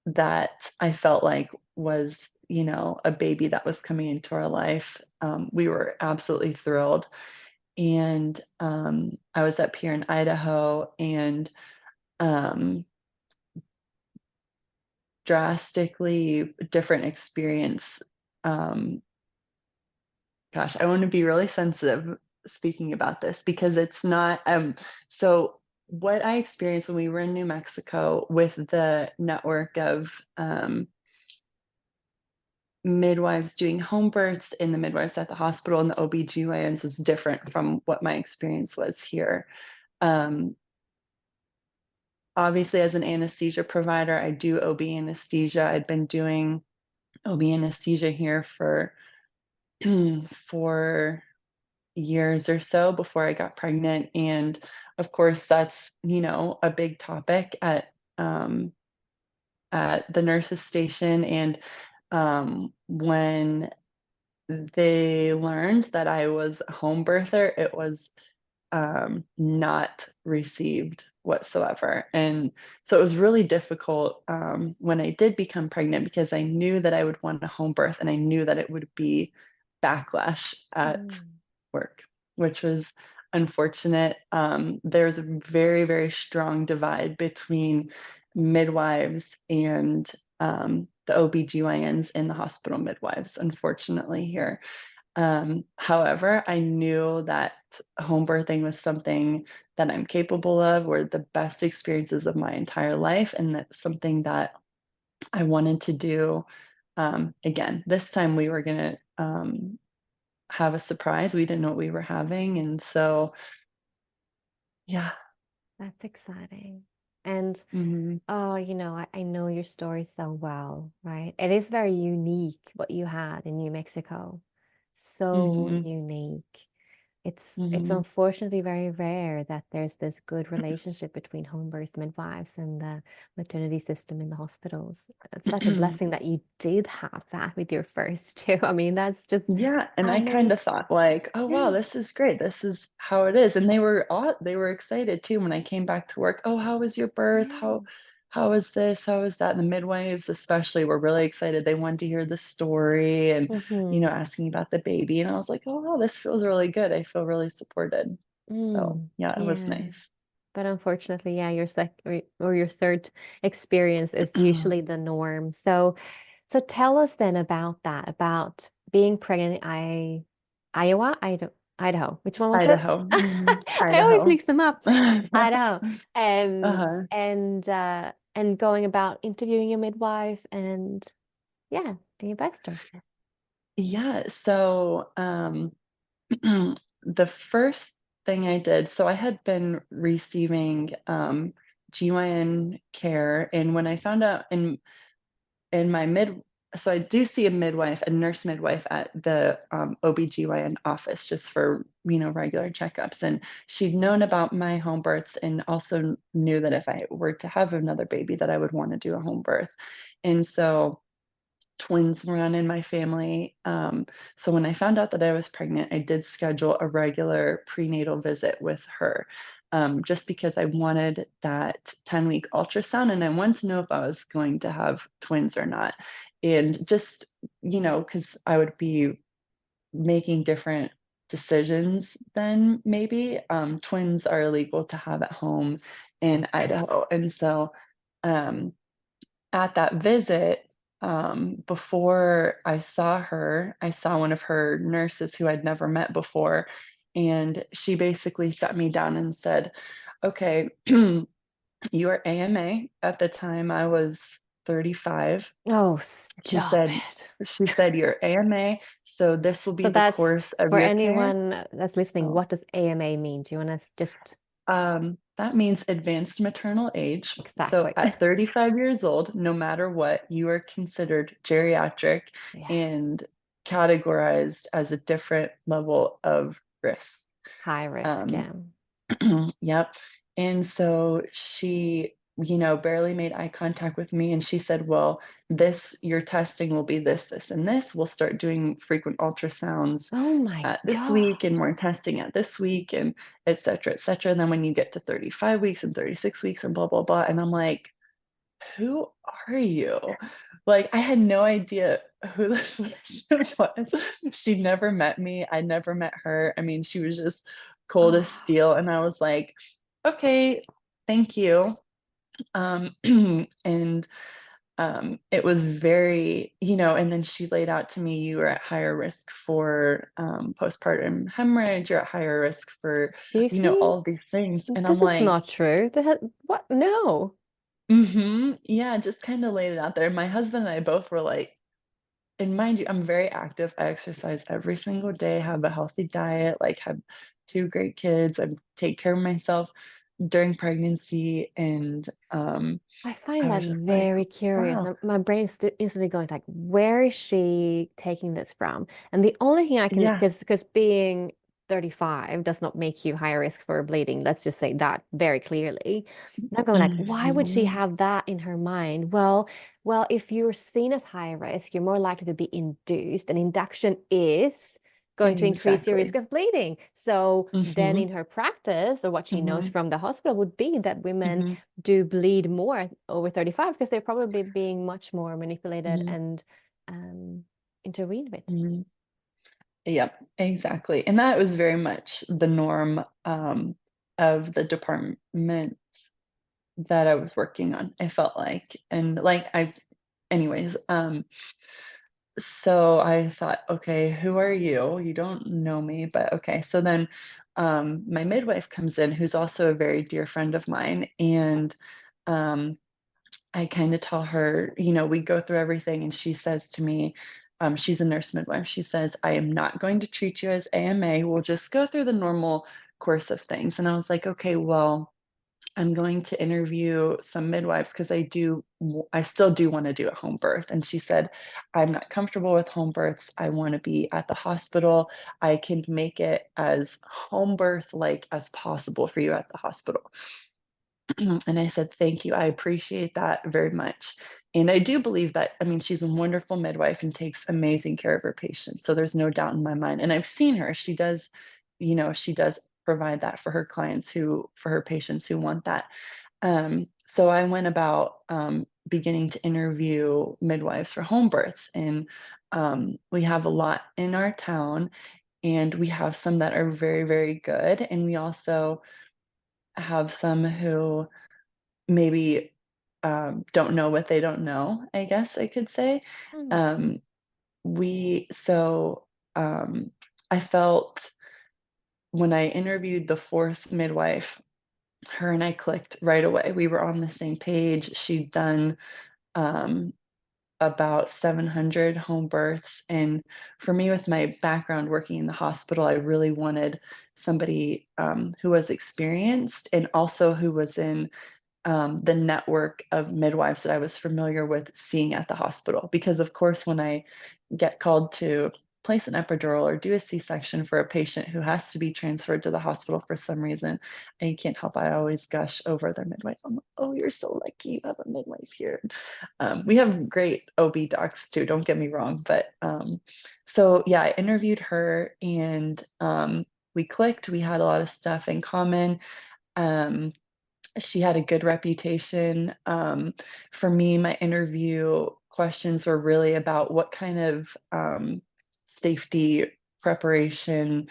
B: that I felt like was, a baby that was coming into our life, we were absolutely thrilled. And I was up here in Idaho, and um, drastically different experience. Um, Gosh, I want to be really sensitive speaking about this because it's not so what I experienced when we were in New Mexico with the network of midwives doing home births and the midwives at the hospital and the OBGYNs is different from what my experience was here. Um, Obviously, as an anesthesia provider, I do OB anesthesia. I'd been doing OB anesthesia here for 4 years or so before I got pregnant. And of course, that's, a big topic at the nurses station. And when they learned that I was a home birther, it was not received whatsoever. And so it was really difficult when I did become pregnant because I knew that I would want a home birth and I knew that it would be backlash at
A: Mm.
B: work, which was unfortunate. There's a very, very strong divide between midwives and the OBGYNs and the hospital midwives, unfortunately, here. However, I knew that home birthing was something that I'm capable of, were the best experiences of my entire life, and that's something that I wanted to do. Again, this time we were gonna have a surprise. We didn't know what we were having, and so yeah.
A: That's exciting. And
B: Mhm,
A: oh, I know your story so well, right? It is very unique what you had in New Mexico. So
B: mhm,
A: unique. It's
B: Mhm.
A: unfortunately very rare that there's this good relationship between home birth midwives and the maternity system in the hospitals. It's such a blessing that you did have that with your first two. I mean, that's just
B: Yeah, and I
A: amazing.
B: kinda thought like, "Oh, wow,
A: Yeah.
B: this is great. This is how it is," and they were excited too when I came back to work. "Oh, how was your birth?
A: Yeah.
B: How is this? How is that?" And the midwives especially were really excited. They wanted to hear the story and,
A: Hmm.
B: asking about the baby, and I was like, "Oh, wow, this feels really good. I feel really supported." So,
A: Mm.
B: yeah, it was
A: Yeah.
B: nice.
A: But unfortunately, yeah, your or your third experience is usually the norm. So tell us then about that, about being pregnant in Iowa, Idaho. Which one was it?
B: Idaho. Mhm.
A: I always
B: Idaho.
A: mix them up. Idaho.
B: Uh-huh.
A: And going about interviewing your midwife and yeah, and your birth story.
B: Yeah, so, the first thing I did, so I had been receiving, GYN care, and when I found out in my mid so I do see a midwife, a nurse midwife at the, OBGYN office just for, regular checkups, and she'd known about my home births and also knew that if I were to have another baby that I would wanna do a home birth, and so twins run in my family. So when I found out that I was pregnant, I did schedule a regular prenatal visit with her, just because I wanted that 10-week ultrasound and I wanted to know if I was going to have twins or not. And just, because I would be making different decisions then maybe. Twins are illegal to have at home in Idaho. And so, um, at that visit, before I saw her, I saw one of her nurses who I'd never met before, and she basically sat me down and said, "Okay, you are AMA." At the time, I was 35.
A: Oh,
B: She
A: stop
B: said
A: it.
B: she said, "You're AMA, so this will
A: So
B: be the
A: that's
B: course of
A: for
B: your care."
A: anyone that's listening,
B: Oh.
A: what does AMA mean? Do you want to just
B: That means advanced maternal age. So
A: exactly?
B: at 35 years old, no matter what, you are considered geriatric
A: Yeah,
B: and categorized as a different level of risk.
A: high risk.
B: Um,
A: Yeah.
B: Yep. And so she, barely made eye contact with me and she said, "Well, your testing will be this, this, and this. We'll start doing frequent ultrasounds
A: Oh my
B: at this week
A: God.
B: and more testing at this week and et cetera, et cetera." And then when you get to 35 weeks and 36 weeks and blah, blah, blah. And I'm like, who are you? Like, I had no idea who this person was. She never met me. I never met her. I mean, she was just cold as
A: Oh,
B: steel. And I was like, okay, thank you. Um, and it was very, and then she laid out to me, you are at higher risk for postpartum hemorrhage, you're at higher risk for,
A: excuse me?
B: all of these things. And I'm
A: This is
B: like,
A: not true. What? No.
B: yeah, just kind of laid it out there. My husband and I both were like, and mind you, I'm very active. I exercise every single day, have a healthy diet, like have two great kids. I take care of myself during pregnancy. And
A: I
B: I
A: find that
B: was just like,
A: very curious.
B: wow.
A: My brain is instantly going like, where is she taking this from? And the only thing I can,
B: Yeah.
A: because being 35 does not make you higher risk for bleeding. Let's just say that very clearly. And I'm going like, why would she
B: Mhm.
A: have that in her mind? Well, if you're seen as high risk, you're more likely to be induced, and induction is going to increase your risk
B: Exactly.
A: of bleeding. So then
B: Mhm.
A: in her practice, or what she knows
B: Mhm.
A: from the hospital would be that women
B: Mhm.
A: do bleed more over 35 because they're probably being much more manipulated
B: Mhm.
A: and um, intervened with.
B: Mhm. Yep, exactly, and that was very much the norm, of the department that I was working on, I felt like, and, like, anyways, so I thought, "Okay, who are you? You don't know me, but okay." So then, my midwife comes in, who's also a very dear friend of mine, and, um I kinda tell her, we go through everything, and she says to me, she's a nurse midwife, she says, "I am not going to treat you as AMA, we'll just go through the normal course of things." And I was like, "Okay, well, I'm going to interview some midwives because I still do want to do a home birth. And she said, I'm not comfortable with home births. I want to be at the hospital. I can make it as home birth like as possible for you at the hospital. And I said, thank you. I appreciate that very much. And I do believe that, I mean, she's a wonderful midwife and takes amazing care of her patients. So there's no doubt in my mind. And I've seen her. She does provide that for her clients for her patients who want that. So I went about beginning to interview midwives for home births. And we have a lot in our town, and we have some that are very, very good. And we also have some who maybe don't know what they don't know, I guess I could say.
A: Mm.
B: Um, we, so I felt when I interviewed the fourth midwife, her and I clicked right away. We were on the same page. She'd done um, about 700 home births. And for me, with my background working in the hospital, I really wanted somebody who was experienced and also who was in the network of midwives that I was familiar with seeing at the hospital. Because, of course, when I get called to place an epidural or do a C-section for a patient who has to be transferred to the hospital for some reason, I can't help, I always gush over their midwife. I'm like, oh, you're so lucky you have a midwife here. We have great OB docs too, don't get me wrong. But so yeah, I interviewed her, and we clicked. We had a lot of stuff in common. Um, she had a good reputation. For me, my interview questions were really about what kind of safety preparation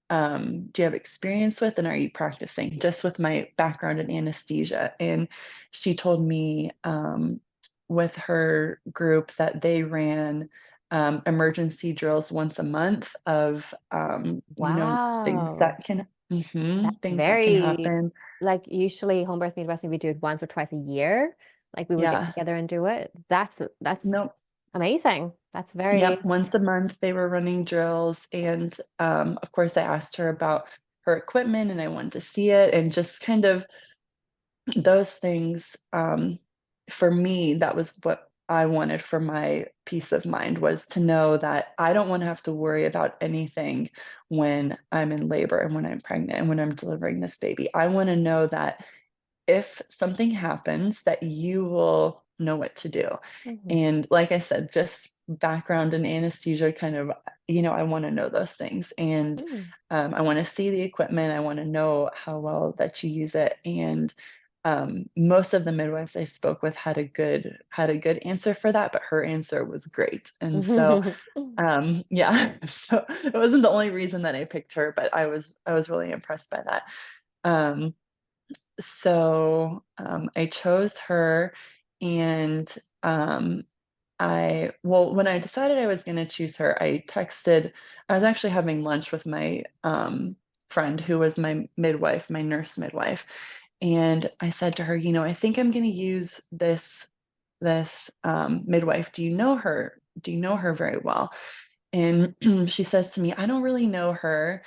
B: do you have experience with, and are you practicing? Just with my background in anesthesia. And she told me with her group that they ran emergency drills once a month of, things
A: Wow.
B: that can,
A: That's
B: things that can
A: very,
B: happen.
A: like usually home birth midwives, we do it once or twice a year. Like we would get
B: Yeah.
A: together and do it. That's
B: No.
A: amazing. That's
B: Yep,
A: very,
B: once a month they were running drills, and, of course, I asked her about her equipment, and I wanted to see it, and just kind of those things, for me, that was what I wanted for my peace of mind, was to know that I don't wanna have to worry about anything when I'm in labor and when I'm pregnant and when I'm delivering this baby. I wanna know that if something happens, that you will know what to do.
A: mhm,
B: And like I said, just background in anesthesia kind of, I want to know those things. And
A: mm,
B: I want to see the equipment. I want to know how well that you use it. And most of the midwives I spoke with had a good answer for that, but her answer was great. And so yeah, so it wasn't the only reason that I picked her, but I was really impressed by that. Um, so I chose her, and when I decided I was going to choose her, I was actually having lunch with my friend who was my midwife, my nurse midwife. And I said to her, I think I'm going to use this midwife. Do you know her? Do you know her very well? And she says to me, I don't really know her.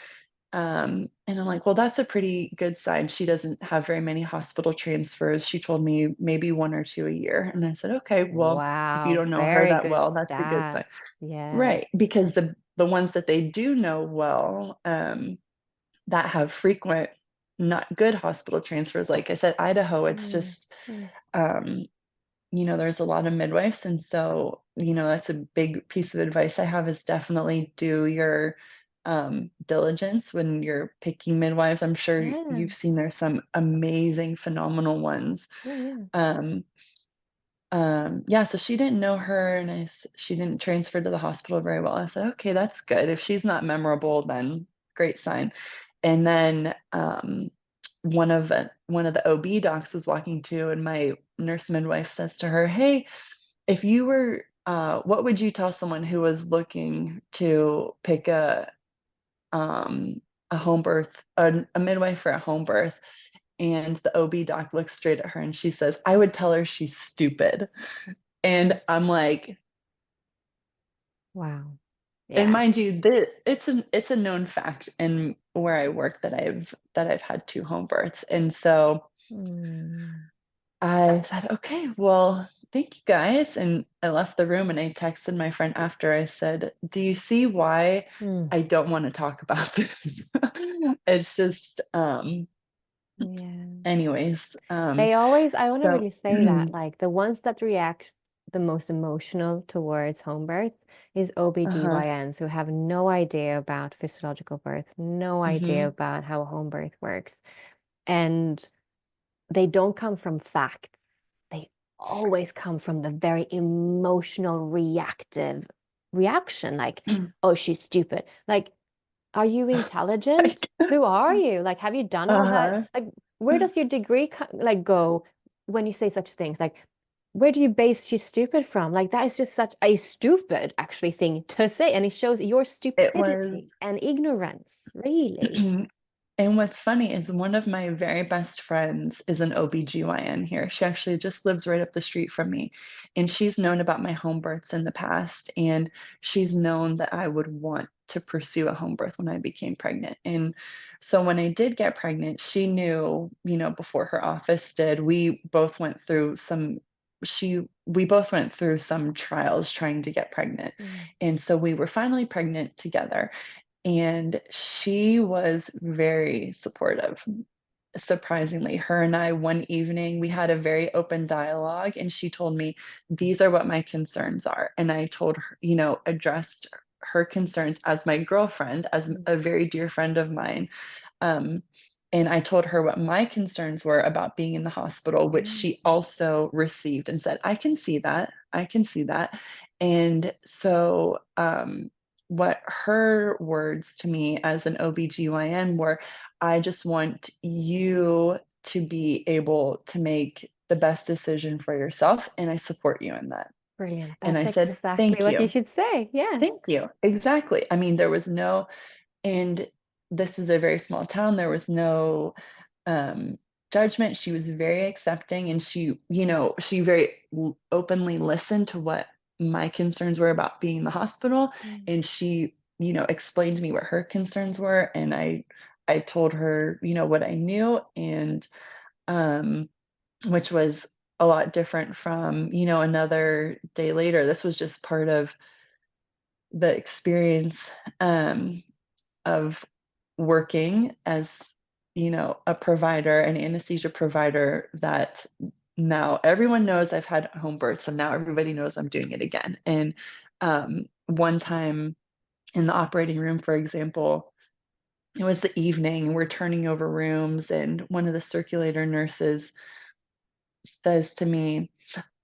B: And I'm like, well, that's a pretty good sign. She doesn't have very many hospital transfers. She told me maybe one or two a year. And I said, okay, well, if you
A: wow,
B: don't know her
A: very
B: that
A: good
B: well, that's a good sign.
A: stats. Yeah.
B: Right. Because the ones that they do know well, that have frequent, not good hospital transfers, like I said, Idaho, it's
A: Mm,
B: just
A: mm.
B: um, there's a lot of midwives. And so, that's a big piece of advice I have, is definitely do your diligence when you're picking midwives. I'm sure
A: Yeah.
B: you've seen there's some amazing, phenomenal ones.
A: Oh, yeah.
B: Um, yeah, so she didn't know her, and she didn't transfer to the hospital very well. I said, okay, that's good. If she's not memorable, then great sign. And then one of the OB docs was walking too, and my nurse midwife says to her, "Hey, if you were, what would you tell someone who was looking to pick a home birth, a midwife for a home birth?" And the OB doc looks straight at her and she says, "I would tell her she's stupid." And I'm like,
A: Wow.
B: and
A: Yeah.
B: mind you, it's a known fact in where I work that I've had two home births, and so.
A: Mm.
B: I said, okay, well, thank you guys. And I left the room and I texted my friend after. I said, do you see why
A: Mm.
B: I don't want to talk about this? It's just,
A: Yeah.
B: anyways,
A: They always, I want to
B: so,
A: really say that, like the ones that react the most emotional towards home birth is
B: uh-huh,
A: OBGYNs who have no idea about physiological birth, no idea
B: hmm
A: about how home birth works. And they don't come from facts. They always come from the very emotional, reactive reaction, like, oh, she's stupid. Like, are you intelligent?
B: like,
A: Who are you? Like, have you done all that?
B: uh-huh.
A: Like, where does your degree like go when you say such things? Like, where do you base she's stupid from? Like, that is just such a stupid, actually, thing to say. And it shows your
B: It was.
A: stupidity and ignorance, really.
B: And what's funny is one of my very best friends is an OBGYN here. She actually just lives right up the street from me. And she's known about my home births in the past. And she's known that I would want to pursue a home birth when I became pregnant. And so when I did get pregnant, she knew, before her office did, we both went through some trials trying to get pregnant.
A: Mm.
B: And so we were finally pregnant together. And she was very supportive. Surprisingly, her and I, one evening, we had a very open dialogue, and she told me, these are what my concerns are. And I told her, addressed her concerns as my girlfriend, as
A: Mm.
B: a very dear friend of mine. Um, and I told her what my concerns were about being in the hospital, which
A: Mm.
B: she also received and said, I can see that. I can see that. And so, what her words to me as an OBGYN were, I just want you to be able to make the best decision for yourself, and I support you in that.
A: Brilliant.
B: And
A: That's
B: I said,
A: exactly
B: thank
A: what you
B: you.
A: should say. Yes.
B: Thank you. Exactly. I mean, there was no, and this is a very small town. There was no um, judgment. She was very accepting, and she very openly listened to what my concerns were about being in the hospital,
A: Mm.
B: and she, explained to me what her concerns were, and I told her, what I knew, and um, which was a lot different from, another day later. This was just part of the experience of working as a provider, an anesthesia provider, that now everyone knows I've had home births, and now everybody knows I'm doing it again. And one time in the operating room, for example, it was the evening and we're turning over rooms, and one of the circulator nurses says to me,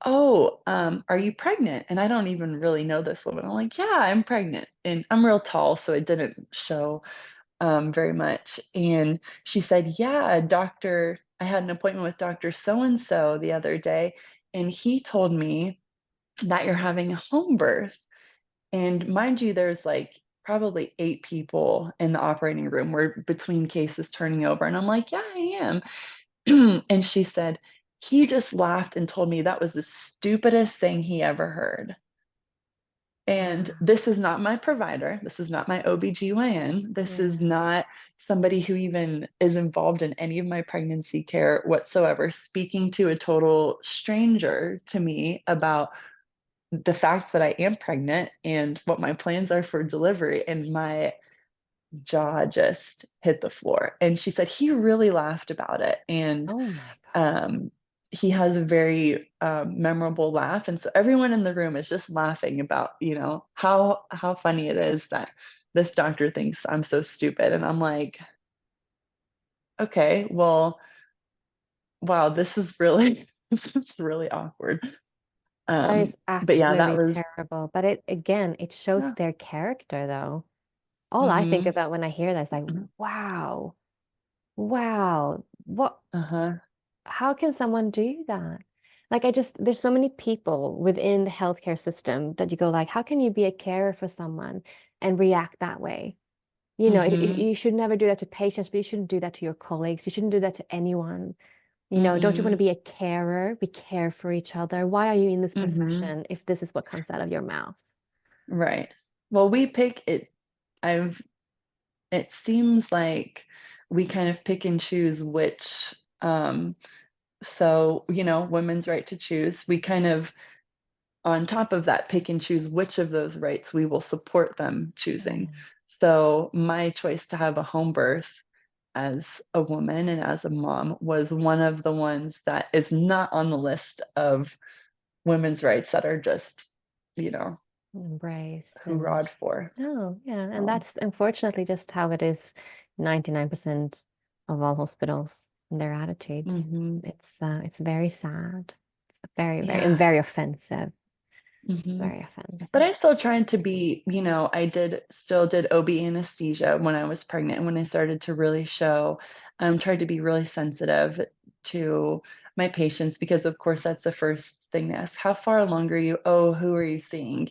B: oh, are you pregnant? And I don't even really know this woman. I'm like, yeah, I'm pregnant. And I'm real tall, so it didn't show very much. And she said, yeah, I had an appointment with Dr. So and so the other day, and he told me that you're having a home birth. And mind you, there's like probably 8 people in the operating room. We're between cases turning over. And I'm like, yeah, I am. And she said, he just laughed and told me that was the stupidest thing he ever heard. And
A: Wow.
B: this is not my provider. This is not my OBGYN. This is
A: Yeah.
B: not somebody who even is involved in any of my pregnancy care whatsoever, speaking to a total stranger to me about the fact that I am pregnant and what my plans are for delivery. And my jaw just hit the floor. And she said he really laughed about it. And
A: Oh my God.
B: um, he has a very memorable laugh, and so everyone in the room is just laughing about how funny it is that this doctor thinks I'm so stupid, and I'm like, okay, well, wow, this is really this is really awkward.
A: That is
B: But yeah, that
A: absolutely
B: was
A: terrible. But it again, it shows
B: yeah.
A: their character though. All I think
B: Mm-hmm.
A: about when I hear that is like, wow, wow, what,
B: Uh-huh.
A: how can someone do that? Like I just, there's so many people within the healthcare system that you go like, how can you be a carer for someone and react that way? You know,
B: Mm-hmm.
A: you should never do that to patients, but you shouldn't do that to your colleagues. You shouldn't do that to anyone. You know, don't you want to
B: Mm-hmm.
A: be a carer? We care for each other. Why are you in this
B: Mm-hmm.
A: profession if this is what comes out of your mouth?
B: Right. Well, we pick it. I've It seems like we kind of pick and choose which So, women's right to choose, we kind of, on top of that, pick and choose which of those rights we will support them choosing.
A: Mm.
B: So my choice to have a home birth as a woman and as a mom was one of the ones that is not on the list of women's rights that are just, you know,
A: Embraced and
B: hurrah for.
A: no, yeah, and
B: So,
A: that's unfortunately just how it is 99% of all hospitals and their attitudes.
B: mhm,
A: It's very sad. It's very, very, and
B: yeah.
A: very offensive.
B: Mhm.
A: Very
B: But
A: offensive.
B: I still tried to be, I still did OB anesthesia when I was pregnant. When I started to really show, tried to be really sensitive to my patients because, of course, that's the first thing they ask. How far along are you? Oh, who are you seeing?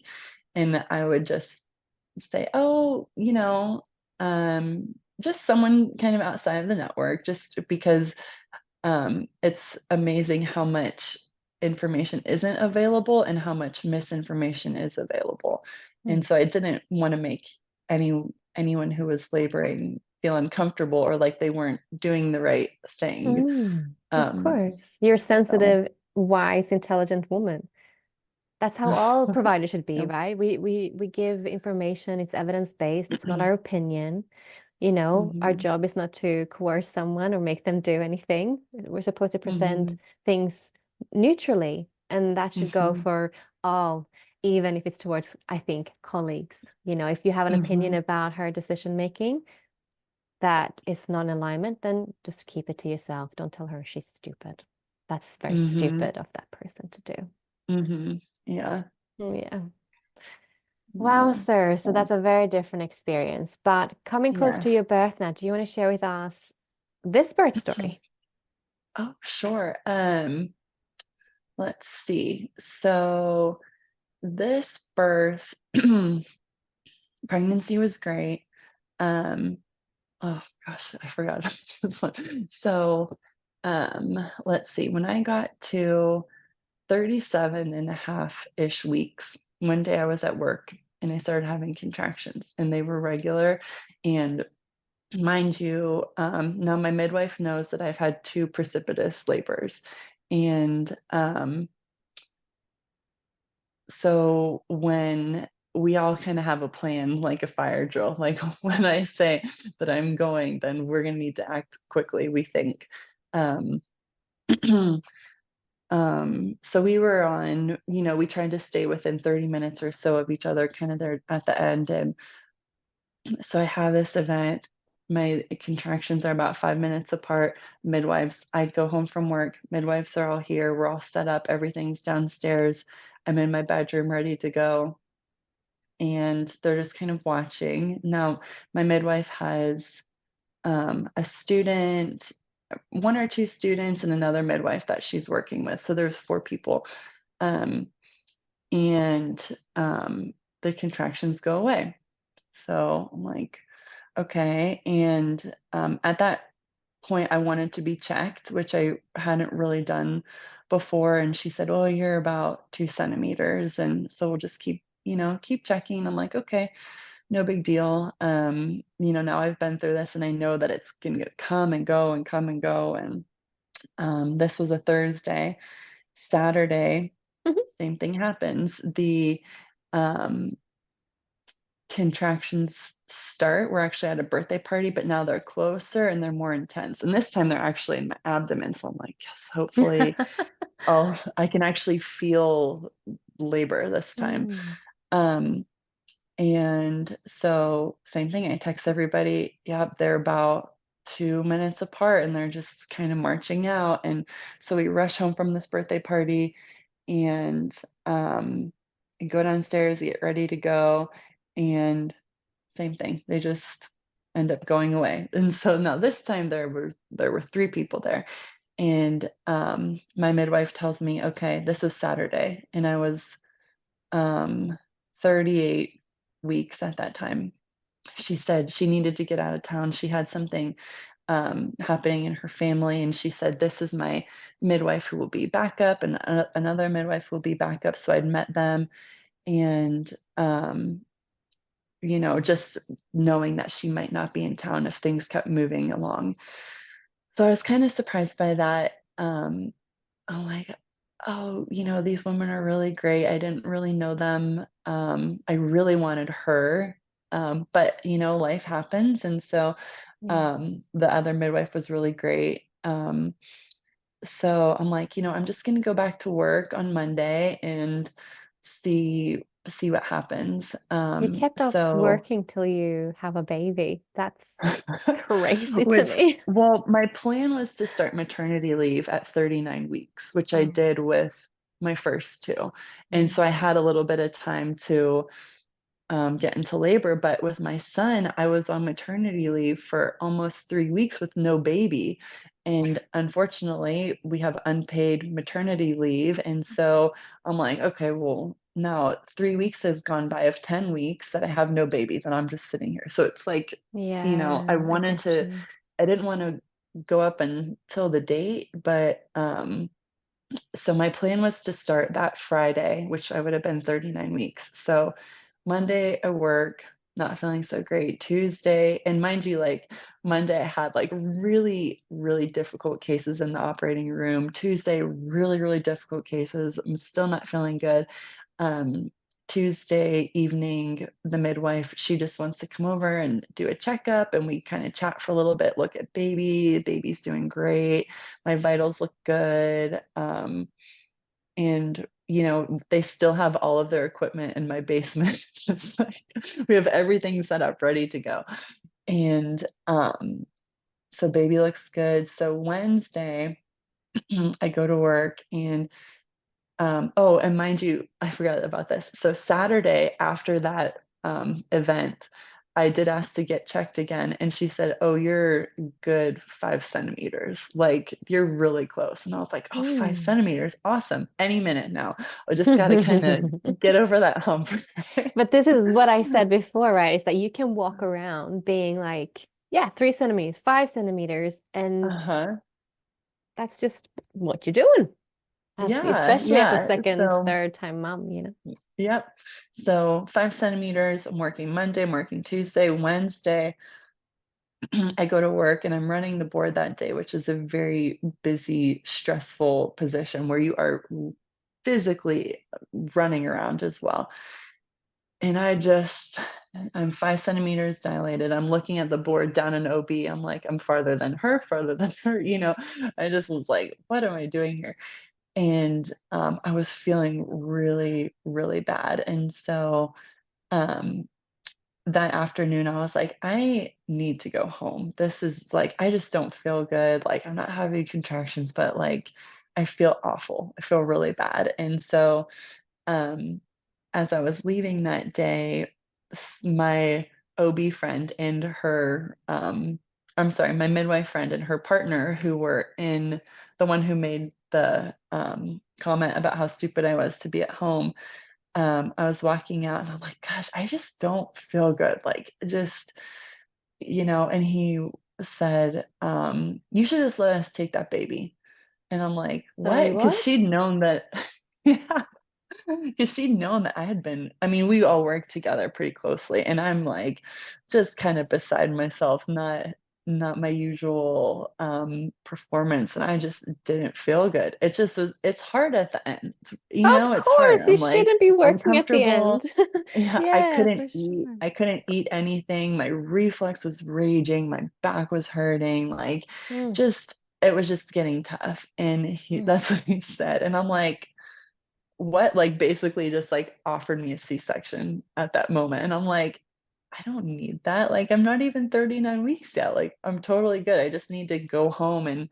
B: And I would just say, oh, just someone kind of outside of the network, just because it's amazing how much information isn't available and how much misinformation is available. And
A: Mm.
B: so I didn't want to make anyone who was laboring feel uncomfortable or like they weren't doing the right thing.
A: Of
B: Um,
A: course. You're a
B: so
A: sensitive, wise, intelligent woman. That's how all providers should be,
B: yeah.
A: right? We give information, it's evidence-based, it's not our opinion. Our
B: Mhm,
A: job is not to coerce someone or make them do anything. We're supposed to present
B: mhm,
A: things neutrally, and that should go
B: mhm,
A: for all, even if it's towards, I think, colleagues. If you have an opinion
B: mhm,
A: about her decision making that is non-alignment, then just keep it to yourself. Don't tell her she's stupid. That's very
B: mhm,
A: stupid of that person to do.
B: mhm. Yeah,
A: Yeah. Wow,
B: yeah.
A: sir. So
B: So
A: that's a very different experience. But coming close to your
B: yes.
A: birth now, do you want to share with us this birth story?
B: Oh, sure. Let's see. So this birth, pregnancy was great. Um, oh gosh, I forgot. This one. So, let's see. When I got to 37 and a half-ish weeks, one day I was at work and I started having contractions and they were regular. And mind you, now my midwife knows that I've had two precipitous labors. And so when we all kind of have a plan, like a fire drill, like when I say that I'm going, then we're going to need to act quickly, we think. Um, so we were on, we tried to stay within 30 minutes or so of each other, kind of there at the end. And so I have this event. My contractions are about 5 minutes apart. Midwives, I go home from work. Midwives are all here. We're all set up. Everything's downstairs. I'm in my bedroom ready to go and they're just kind of watching. Now, my midwife has a student, one or two students, and another midwife that she's working with. So there's four people. Um, and the contractions go away. So I'm like, okay. And at that point, I wanted to be checked, which I hadn't really done before. And she said, oh, you're about 2 centimeters. And so we'll just keep checking. I'm like, okay, no big deal. Now I've been through this and I know that it's going to come and go and come and go. And this was a Thursday. Saturday, same thing happens. The um, contractions start. We're actually at a birthday party, but now they're closer and they're more intense. And this time they're actually in my abdomen. So I'm like, yes, hopefully I can actually feel labor this time.
A: Mm.
B: Um, And so, same thing, I text everybody, yep, they're about 2 minutes apart and they're just kind of marching out. And so we rush home from this birthday party and go downstairs, get ready to go. And same thing, they just end up going away. And so now this time there were three people there. And my midwife tells me, okay, this is Saturday. And I was 38 weeks at that time. She said she needed to get out of town. She had something happening in her family, and she said, "This is my midwife who will be backup, and another midwife will be backup." So I'd met them, and just knowing that she might not be in town if things kept moving along. So I was kind of surprised by that. I'm like, oh, these women are really great. I didn't really know them. I really wanted her. But life happens. And so
A: Mm.
B: the other midwife was really great. So I'm like, I'm just gonna go back to work on Monday and see what happens.
A: You kept up
B: So
A: working till you have a baby. That's crazy to
B: which
A: me.
B: well, my plan was to start maternity leave at 39 weeks, which I
A: Oh.
B: did with my first two. And
A: Mm.
B: so I had a little bit of time to get into labor. But with my son, I was on maternity leave for almost 3 weeks with no baby. And unfortunately, we have unpaid maternity leave. And so I'm like, okay, well, now 3 weeks has gone by of 10 weeks that I have no baby, then I'm just sitting here. So it's like, I
A: Yeah, I
B: wanted
A: get
B: to,
A: you.
B: I didn't want to go up until the date, but so my plan was to start that Friday, which I would have been 39 weeks. So Monday I work, not feeling so great. Tuesday, and mind you, like Monday I had like really, really difficult cases in the operating room. Tuesday, really, really difficult cases. I'm still not feeling good. Um, Tuesday evening, the midwife, she just wants to come over and do a checkup and we kind of chat for a little bit, look at baby. Baby's doing great. My vitals look good. And they still have all of their equipment in my basement. It's just like we have everything set up ready to go. And so baby looks good. So Wednesday, I go to work and oh, and mind you, I forgot about this. So Saturday after that event, I did ask to get checked again, and she said, "Oh, you're good 5 centimeters. Like you're really close." And I was like, "Oh, five
A: Mm.
B: centimeters, awesome! Any minute now. I just got to kind of get over that hump." Right?
A: But this is what I said before, right? Is that you can walk around being like, yeah, 3 centimeters, 5 centimeters, and
B: Uh-huh.
A: that's just what you're doing. As
B: Yeah,
A: especially as a
B: yeah.
A: second,
B: So,
A: third time mom, you know.
B: yep. So 5 centimeters. I'm working Monday, I'm working Tuesday, Wednesday. I go to work and I'm running the board that day, which is a very busy, stressful position where you are physically running around as well. And I'm 5 centimeters dilated. I'm looking at the board down in OB. I'm like, I'm farther than her, farther than her. I just was like, what am I doing here? And I was feeling really, really bad. And so um, that afternoon, I was like, I need to go home. This is like, I just don't feel good. Like, I'm not having contractions, but like, I feel awful. I feel really bad. And so, um, as I was leaving that day, my OB friend and I'm sorry, my midwife friend and her partner, who were in the one who made the comment about how stupid I was to be at home, I was walking out and I'm like, gosh, I just don't feel good. Like, just, and he said, you should just let us take that baby. And I'm like,
A: Sorry,
B: what? Because
A: what?
B: she'd known that, yeah, because she'd known that I mean, we all work together pretty closely. And I'm like, just kind of beside myself, not my usual performance. And I just didn't feel good. It's hard at the end.
A: Of
B: It's hard.
A: course, you
B: I'm like
A: shouldn't be working at the end.
B: uncomfortable. Yeah, I
A: Yeah,
B: couldn't
A: for
B: eat.
A: sure.
B: I couldn't eat anything. My reflux was raging. My back was hurting. Like,
A: Mm,
B: just it was just getting tough. And
A: mm.
B: that's what he said. And I'm like, what? Like, basically, just like offered me a C-section at that moment. And I'm like, I don't need that. Like, I'm not even 39 weeks yet. Like, I'm totally good. I just need to go home and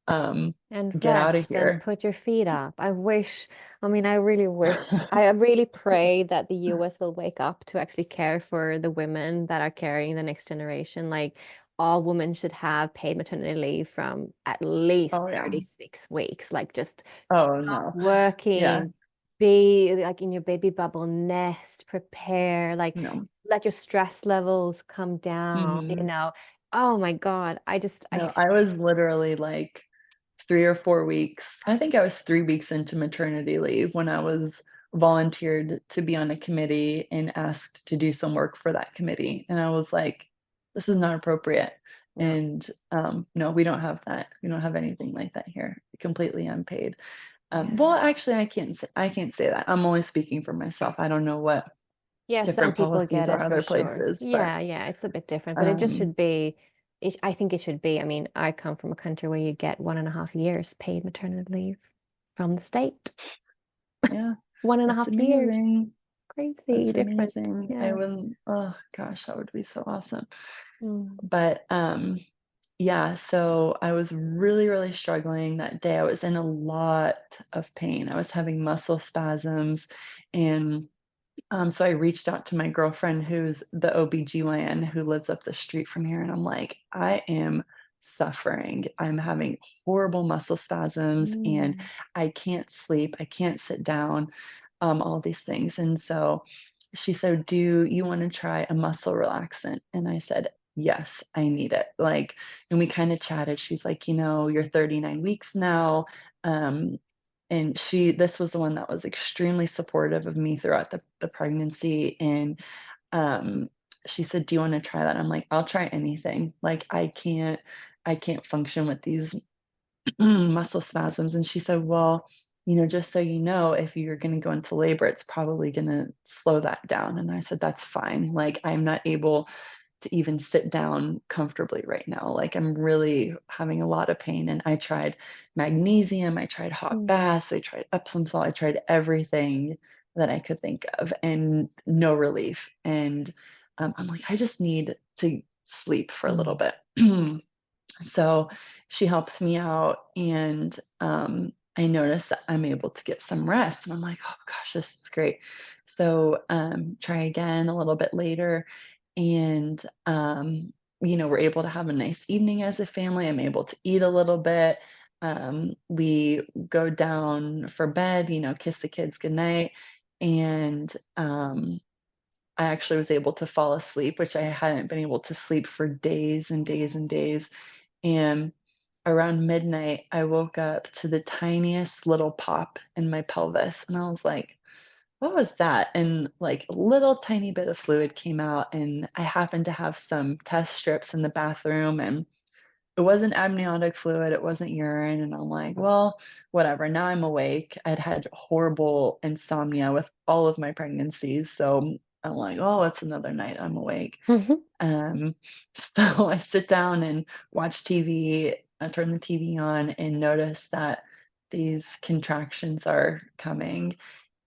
B: um,
A: And
B: get out of
A: rest and
B: here.
A: put your feet up. I mean, I really wish, I really pray that the US will wake up to actually care for the women that are carrying the next generation. Like, all women should have paid maternity leave from at least
B: Oh, yeah.
A: 36 weeks. Like, just
B: Oh,
A: stop
B: no. Yeah.
A: working, be like in your baby bubble, nest, prepare, like,
B: No.
A: let your stress levels come down, you
B: Mhm.
A: know. Oh my God.
B: No, I was literally like 3 or 4 weeks. I think I was 3 weeks into maternity leave when I was volunteered to be on a committee and asked to do some work for that committee, and I was like, "This is not appropriate."
A: Yeah.
B: And no, we don't have that. We don't have anything like that here. Completely unpaid. Well,
A: Yeah.
B: actually, I can't say that. I'm only speaking for myself. I don't know what
A: Yeah, some
B: different
A: people
B: policies
A: get
B: are
A: it for
B: other
A: sure.
B: places, but
A: Yeah, yeah, it's a bit different, but it just
B: um,
A: should be. I think it should be. I mean, I come from a country where you get 1.5 years paid maternity leave from the state.
B: yeah,
A: One and a
B: that's
A: half years.
B: amazing.
A: Crazy
B: That's
A: different.
B: amazing. I
A: Yeah.
B: wouldn't. Oh gosh, that would be so awesome.
A: Mm.
B: But yeah, so I was really, really struggling that day. I was in a lot of pain. I was having muscle spasms, and so I reached out to my girlfriend who's the OBGYN who lives up the street from here, and I'm like, "I am suffering. I'm having horrible muscle spasms, and
A: Mm.
B: I can't sleep. I can't sit down, all these things." And so she said, "Do you wanna try a muscle relaxant?" And I said, "Yes, I need it." Like, and we kinda chatted. She's like, "You know, you're 39 weeks now." Um, and this was the one that was extremely supportive of me throughout the pregnancy, and, um, she said, "Do you wanna try that?" I'm like, "I'll try anything." Like, I can't function with these muscle spasms. And she said, "Well, you know, just so you know, if you're gonna go into labor, it's probably gonna slow that down." And I said, "That's fine. Like, I'm not able to even sit down comfortably right now. Like, I'm really having a lot of pain." And I tried magnesium, I tried hot
A: Mm.
B: baths, I tried Epsom salt, I tried everything that I could think of, and no relief. And I'm like, I just need to sleep for a little
A: Mm.
B: bit. So she helps me out, and I notice that I'm able to get some rest, and I'm like, "Oh gosh, this is great." So try again a little bit later, and we're able to have a nice evening as a family. I'm able to eat a little bit. We go down for bed, kiss the kids goodnight, and I actually was able to fall asleep, which I hadn't been able to sleep for days and days and days. And around midnight, I woke up to the tiniest little pop in my pelvis, and I was like, "What was that?" And, like, a little tiny bit of fluid came out, and I happened to have some test strips in the bathroom, and it wasn't amniotic fluid, it wasn't urine, and I'm like, "Well, whatever." Now I'm awake. I'd had horrible insomnia with all of my pregnancies, so I'm like, "Oh, it's another night I'm awake."
A: Mhm.
B: Um, so I sit down and watch TV, I turn the TV on and notice that these contractions are coming,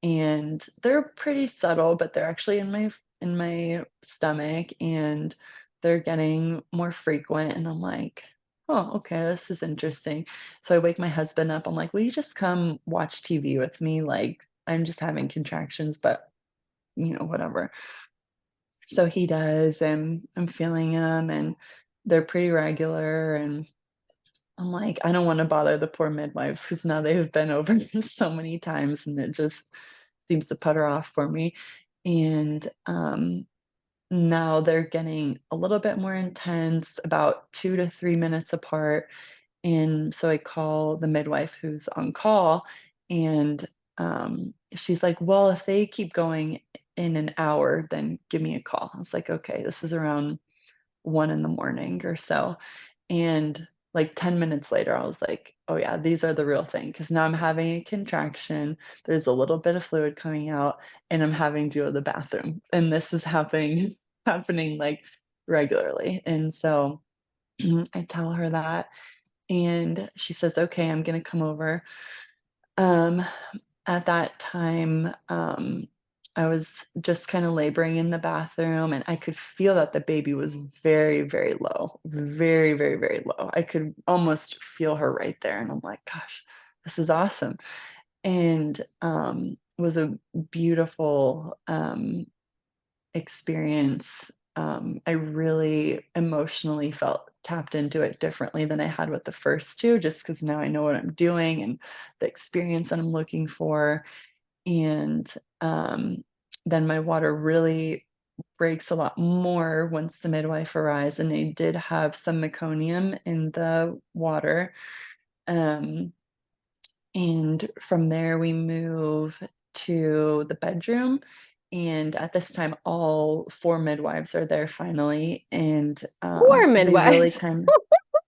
B: and they're pretty subtle, but they're actually in my stomach, and they're getting more frequent, and I'm like, "Oh, okay, this is interesting." So I wake my husband up. I'm like, "Will you just come watch TV with me? Like, I'm just having contractions, but, whatever." So he does, and I'm feeling them, and they're pretty regular, and I'm like, I don't wanna bother the poor midwives because now they've been over so many times, and it just seems to putter off for me. And, now they're getting a little bit more intense, about 2 to 3 minutes apart, and so I call the midwife who's on call, and, she's like, "Well, if they keep going in an hour, then give me a call." I was like, "Okay." This is around 1 in the morning or so, and, like, 10 minutes later, I was like, "Oh, yeah, these are the real thing because now I'm having a contraction, there's a little bit of fluid coming out, and I'm having to go to the bathroom, and this is happening, like, regularly." And so, I tell her that, and she says, "Okay, I'm gonna come over." Um, at that time, I was just kinda laboring in the bathroom, and I could feel that the baby was very, very low, very, very, very low. I could almost feel her right there, and I'm like, "Gosh, this is awesome." And, was a beautiful, experience. I really emotionally felt tapped into it differently than I had with the first 2, just because now I know what I'm doing and the experience that I'm looking for. And, um, then my water really breaks a lot more once the midwife arrives, and I did have some meconium in the water. Um, and from there, we move to the bedroom, and at this time, all 4 midwives are there finally, and,
A: Poor
B: they really
A: midwives.
B: kind of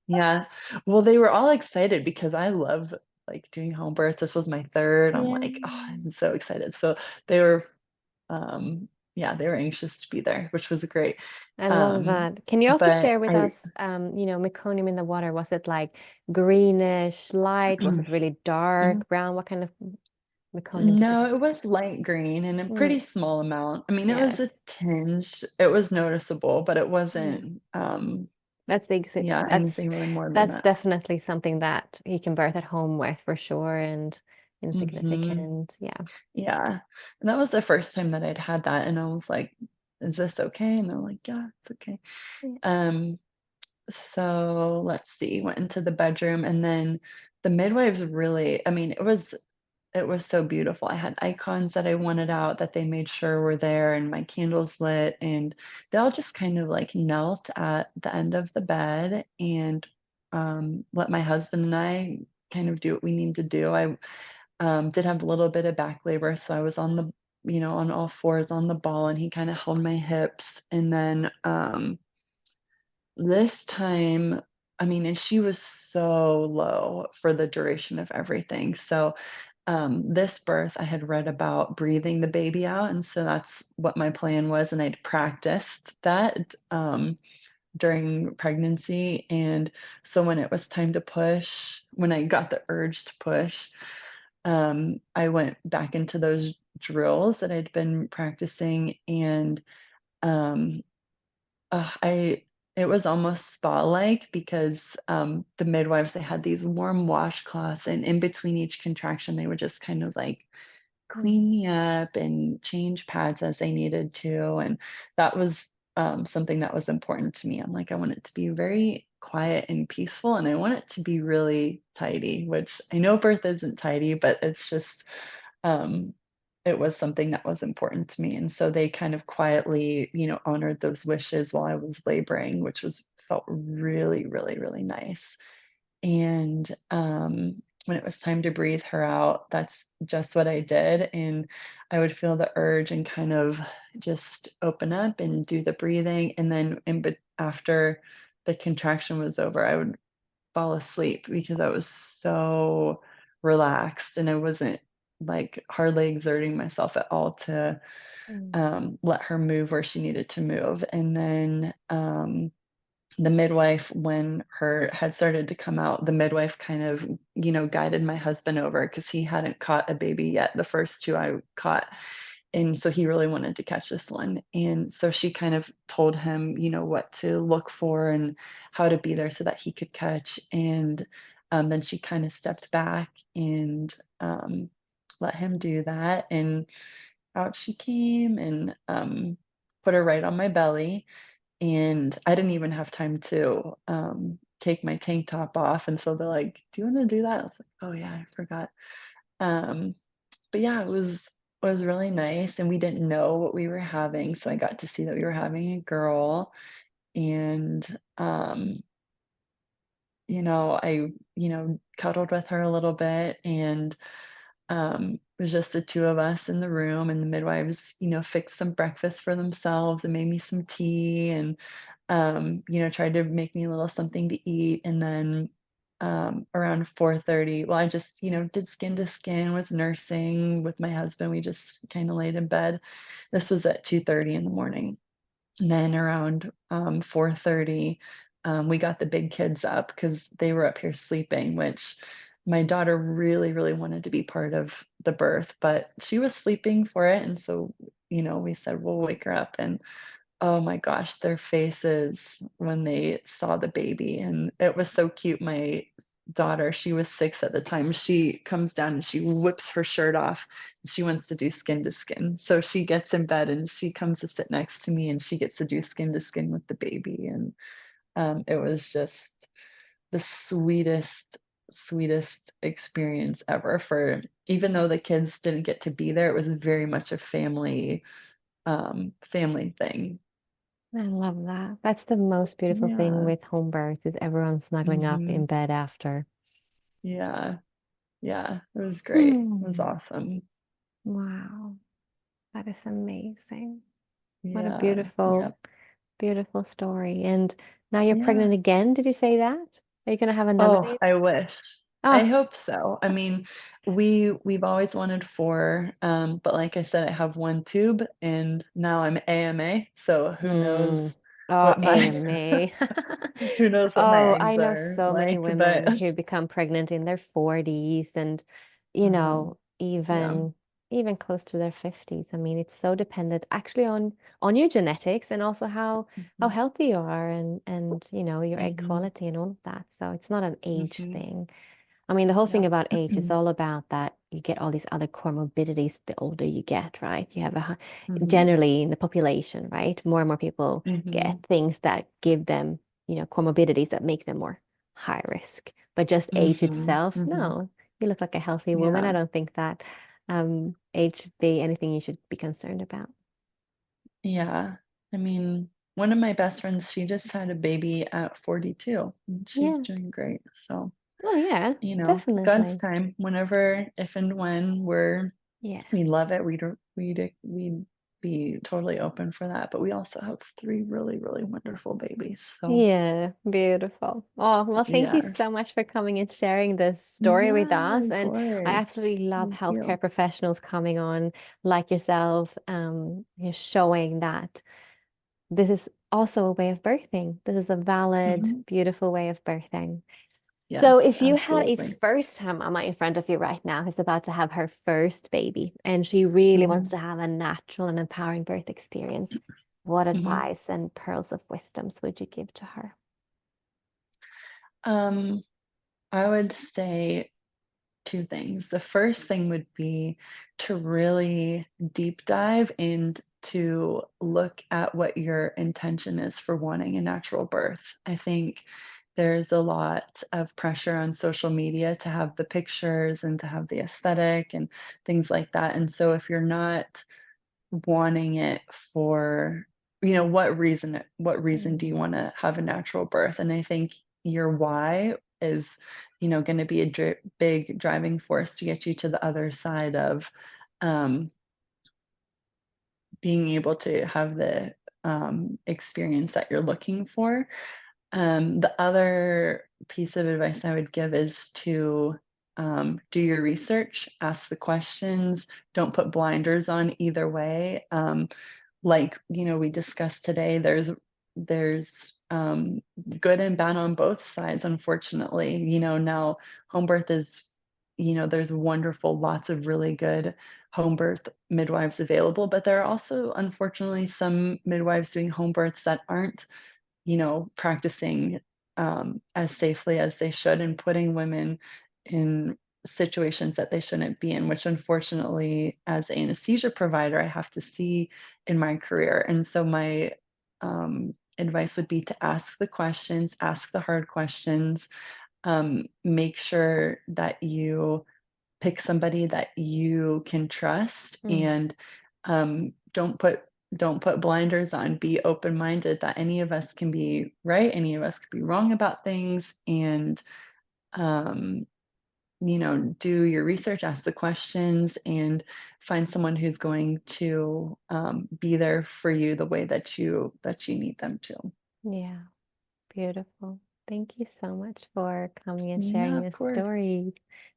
B: yeah. Well, they were all excited because I love, like, doing home births. This was my 3rd. I'm
A: Yeah.
B: like, "Oh, I'm so excited." So they were, yeah, they were anxious to be there, which was great.
A: I love
B: Um,
A: that. Can you also
B: but
A: share with
B: I
A: us, meconium in the water? Was it like greenish, light? Was it really dark brown? What kind of meconium did you?
B: No, it was light green and a
A: Mm,
B: pretty small amount. I mean, it was
A: yes.
B: a tinge. It was noticeable, but it
A: Mm.
B: wasn't,
A: That's the
B: yeah,
A: that's
B: anything really more than
A: that's
B: that.
A: definitely something that you can birth at home with for sure and
B: Mhm.
A: insignificant. Yeah.
B: Yeah. And that was the first time that I'd had that, and I was like, "Is this okay?" And they're like, "Yeah, it's okay."
A: Yeah.
B: Um, so let's see, went into the bedroom, and then the midwives really, I mean, it was so beautiful. I had icons that I wanted out that they made sure were there and my candles lit, and they all just kind of like knelt at the end of the bed and let my husband and I kind of do what we need to do. I did have a little bit of back labor, so I was on the, on all fours on the ball, and he kind of held my hips. And then this time, I mean, and she was so low for the duration of everything. So this birth, I had read about breathing the baby out, and so that's what my plan was, and I'd practiced that during pregnancy. And so when it was time to push, when I got the urge to push, I went back into those drills that I'd been practicing, and um, I it was almost spa-like because the midwives, they had these warm washcloths, and in between each contraction, they would just kind of like
A: Mm,
B: clean me up and change pads as they needed to, and that was, something that was important to me. I'm like, I want it to be very quiet and peaceful, and I want it to be really tidy, which I know birth isn't tidy, but it's just, um, it was something that was important to me, and so they kind of quietly, honored those wishes while I was laboring, which was felt really, really, really nice. And, when it was time to breathe her out, that's just what I did, and I would feel the urge and kind of just open up and do the breathing, and then after the contraction was over, I would fall asleep because I was so relaxed, and I wasn't, like, hardly exerting myself at all to,
A: mm,
B: let her move where she needed to move. And then, the midwife, when her had started to come out, the midwife kind of, guided my husband over because he hadn't caught a baby yet. The first 2 I caught, and so he really wanted to catch this one. And so she kind of told him, what to look for and how to be there so that he could catch. And then she kind of stepped back and let him do that. And out she came and put her right on my belly, and I didn't even have time to, take my tank top off, and so they're like, "Do you wanna do that?" I was like, "Oh, yeah, I forgot." Um, but yeah, it was really nice, and we didn't know what we were having, so I got to see that we were having a girl, and, I, cuddled with her a little bit, and it was just the 2 of us in the room, and the midwives, fixed some breakfast for themselves and made me some tea, and, tried to make me a little something to eat. And then, around 4:30, well, I just, did skin to skin, was nursing with my husband. We just kinda laid in bed. This was at 2:30 in the morning. And then around, 4:30, we got the big kids up because they were up here sleeping, which my daughter really, really wanted to be part of the birth, but she was sleeping for it, and so, we said, "We'll wake her up." And oh my gosh, their faces when they saw the baby, and it was so cute. My daughter, she was 6 at the time, she comes down and she whips her shirt off. She wants to do skin to skin. So she gets in bed and she comes to sit next to me, and she gets to do skin to skin with the baby. And, it was just the sweetest, sweetest experience ever. For even though the kids didn't get to be there, it was very much a family thing.
A: I love that. That's the most beautiful thing
B: Yeah.
A: with home births is everyone snuggling up in
B: Mhm.
A: bed after.
B: Yeah, yeah, it was great. It was
A: Hmm.
B: awesome.
A: Wow. That is amazing. What a
B: Yeah.
A: beautiful,
B: Yep.
A: beautiful story. And now you're
B: Yeah.
A: pregnant again. Did you say that? Are you going to have another
B: Oh,
A: baby?
B: I wish. I
A: Oh,
B: hope so. I mean, we've always wanted 4, but like I said, I have 1 tube, and now I'm AMA, so who
A: hmm.
B: knows
A: Oh,
B: what my
A: AMA.
B: who knows what my
A: Oh, I
B: eggs
A: know
B: are
A: so many
B: like, but
A: women who become pregnant in their 40s and,
B: uh yeah.
A: even close to their 50s. I mean, it's so dependent actually on your genetics and also how
B: Mhm.
A: healthy you are and your egg
B: Mhm.
A: quality and all of that. So it's not an age
B: Mhm.
A: thing. I mean, the whole thing
B: Yep.
A: about age is all about that you get all these other comorbidities the older you get, right? You have
B: Mhm.
A: generally in the population, right? More and more people get
B: Mhm.
A: things that give them, comorbidities that make them more high risk. But just age
B: Mhm.
A: itself,
B: Mhm.
A: no, you look like a healthy woman. I
B: Yeah.
A: don't think that age should be anything you should be concerned about.
B: Yeah. I mean, one of my best friends, she just had a baby at 42, and she's
A: Yeah.
B: doing great. So,
A: Well, yeah,
B: God's
A: definitely.
B: time, whenever, if and when
A: Yeah.
B: we love it, we'd be totally open for that. But we also have 3 really, really wonderful babies. So,
A: Yeah, beautiful. Oh, well, thank you
B: yeah.
A: so much for coming and sharing this story with
B: Yeah,
A: us.
B: of
A: And I
B: course.
A: absolutely love
B: Thank
A: healthcare
B: you.
A: professionals coming on like yourself, showing that this is also a way of birthing. This is a valid,
B: Mhm.
A: beautiful way of birthing. So
B: Yes,
A: if you had a
B: absolutely.
A: first-time mama in front of you right now who's about to have her first baby, and she really wants
B: Mhm.
A: to have a natural and empowering birth experience, what
B: Mhm.
A: advice and pearls of wisdoms would you give to her?
B: Um, I would say 2 things. The first thing would be to really deep dive and to look at what your intention is for wanting a natural birth. I think there's a lot of pressure on social media to have the pictures and to have the aesthetic and things like that. And so if you're not wanting it for, what reason do you
A: Mm.
B: wanna have a natural birth? And I think your why is, gonna be a big driving force to get you to the other side of, um, being able to have the, experience that you're looking for. The other piece of advice I would give is to, do your research, ask the questions, don't put blinders on either way. Like, we discussed today, there's good and bad on both sides, unfortunately. Now home birth is, there's wonderful, lots of really good home birth midwives available, but there are also, unfortunately, some midwives doing home births that aren't, practicing as safely as they should and putting women in situations that they shouldn't be in, which unfortunately, as an anesthesia provider, I have to see in my career. And so my advice would be to ask the questions, ask the hard questions, make sure that you pick somebody that you can trust
A: Mm.
B: and don't put blinders on. Be open-minded that any of us can be right, any of us could be wrong about things, and um, do your research, ask the questions, and find someone who's going to be there for you the way that you need them to.
A: Yeah, beautiful. Thank you so much for coming and sharing
B: Yeah,
A: your
B: of course.
A: story.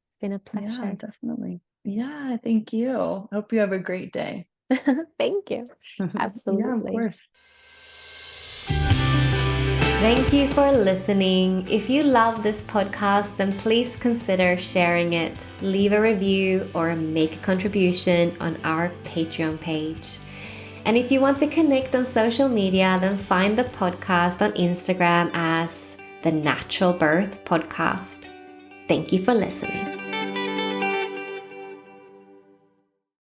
A: It's been a
B: Yeah,
A: pleasure.
B: definitely. Yeah, thank you. Hope you have a great day.
A: Thank you.
B: Yeah, of
A: Absolutely.
B: course.
A: Thank you for listening. If you love this podcast, then please consider sharing it, leave a review, or make a contribution on our Patreon page. And if you want to connect on social media, then find the podcast on Instagram as the Natural Birth Podcast. Thank you for listening.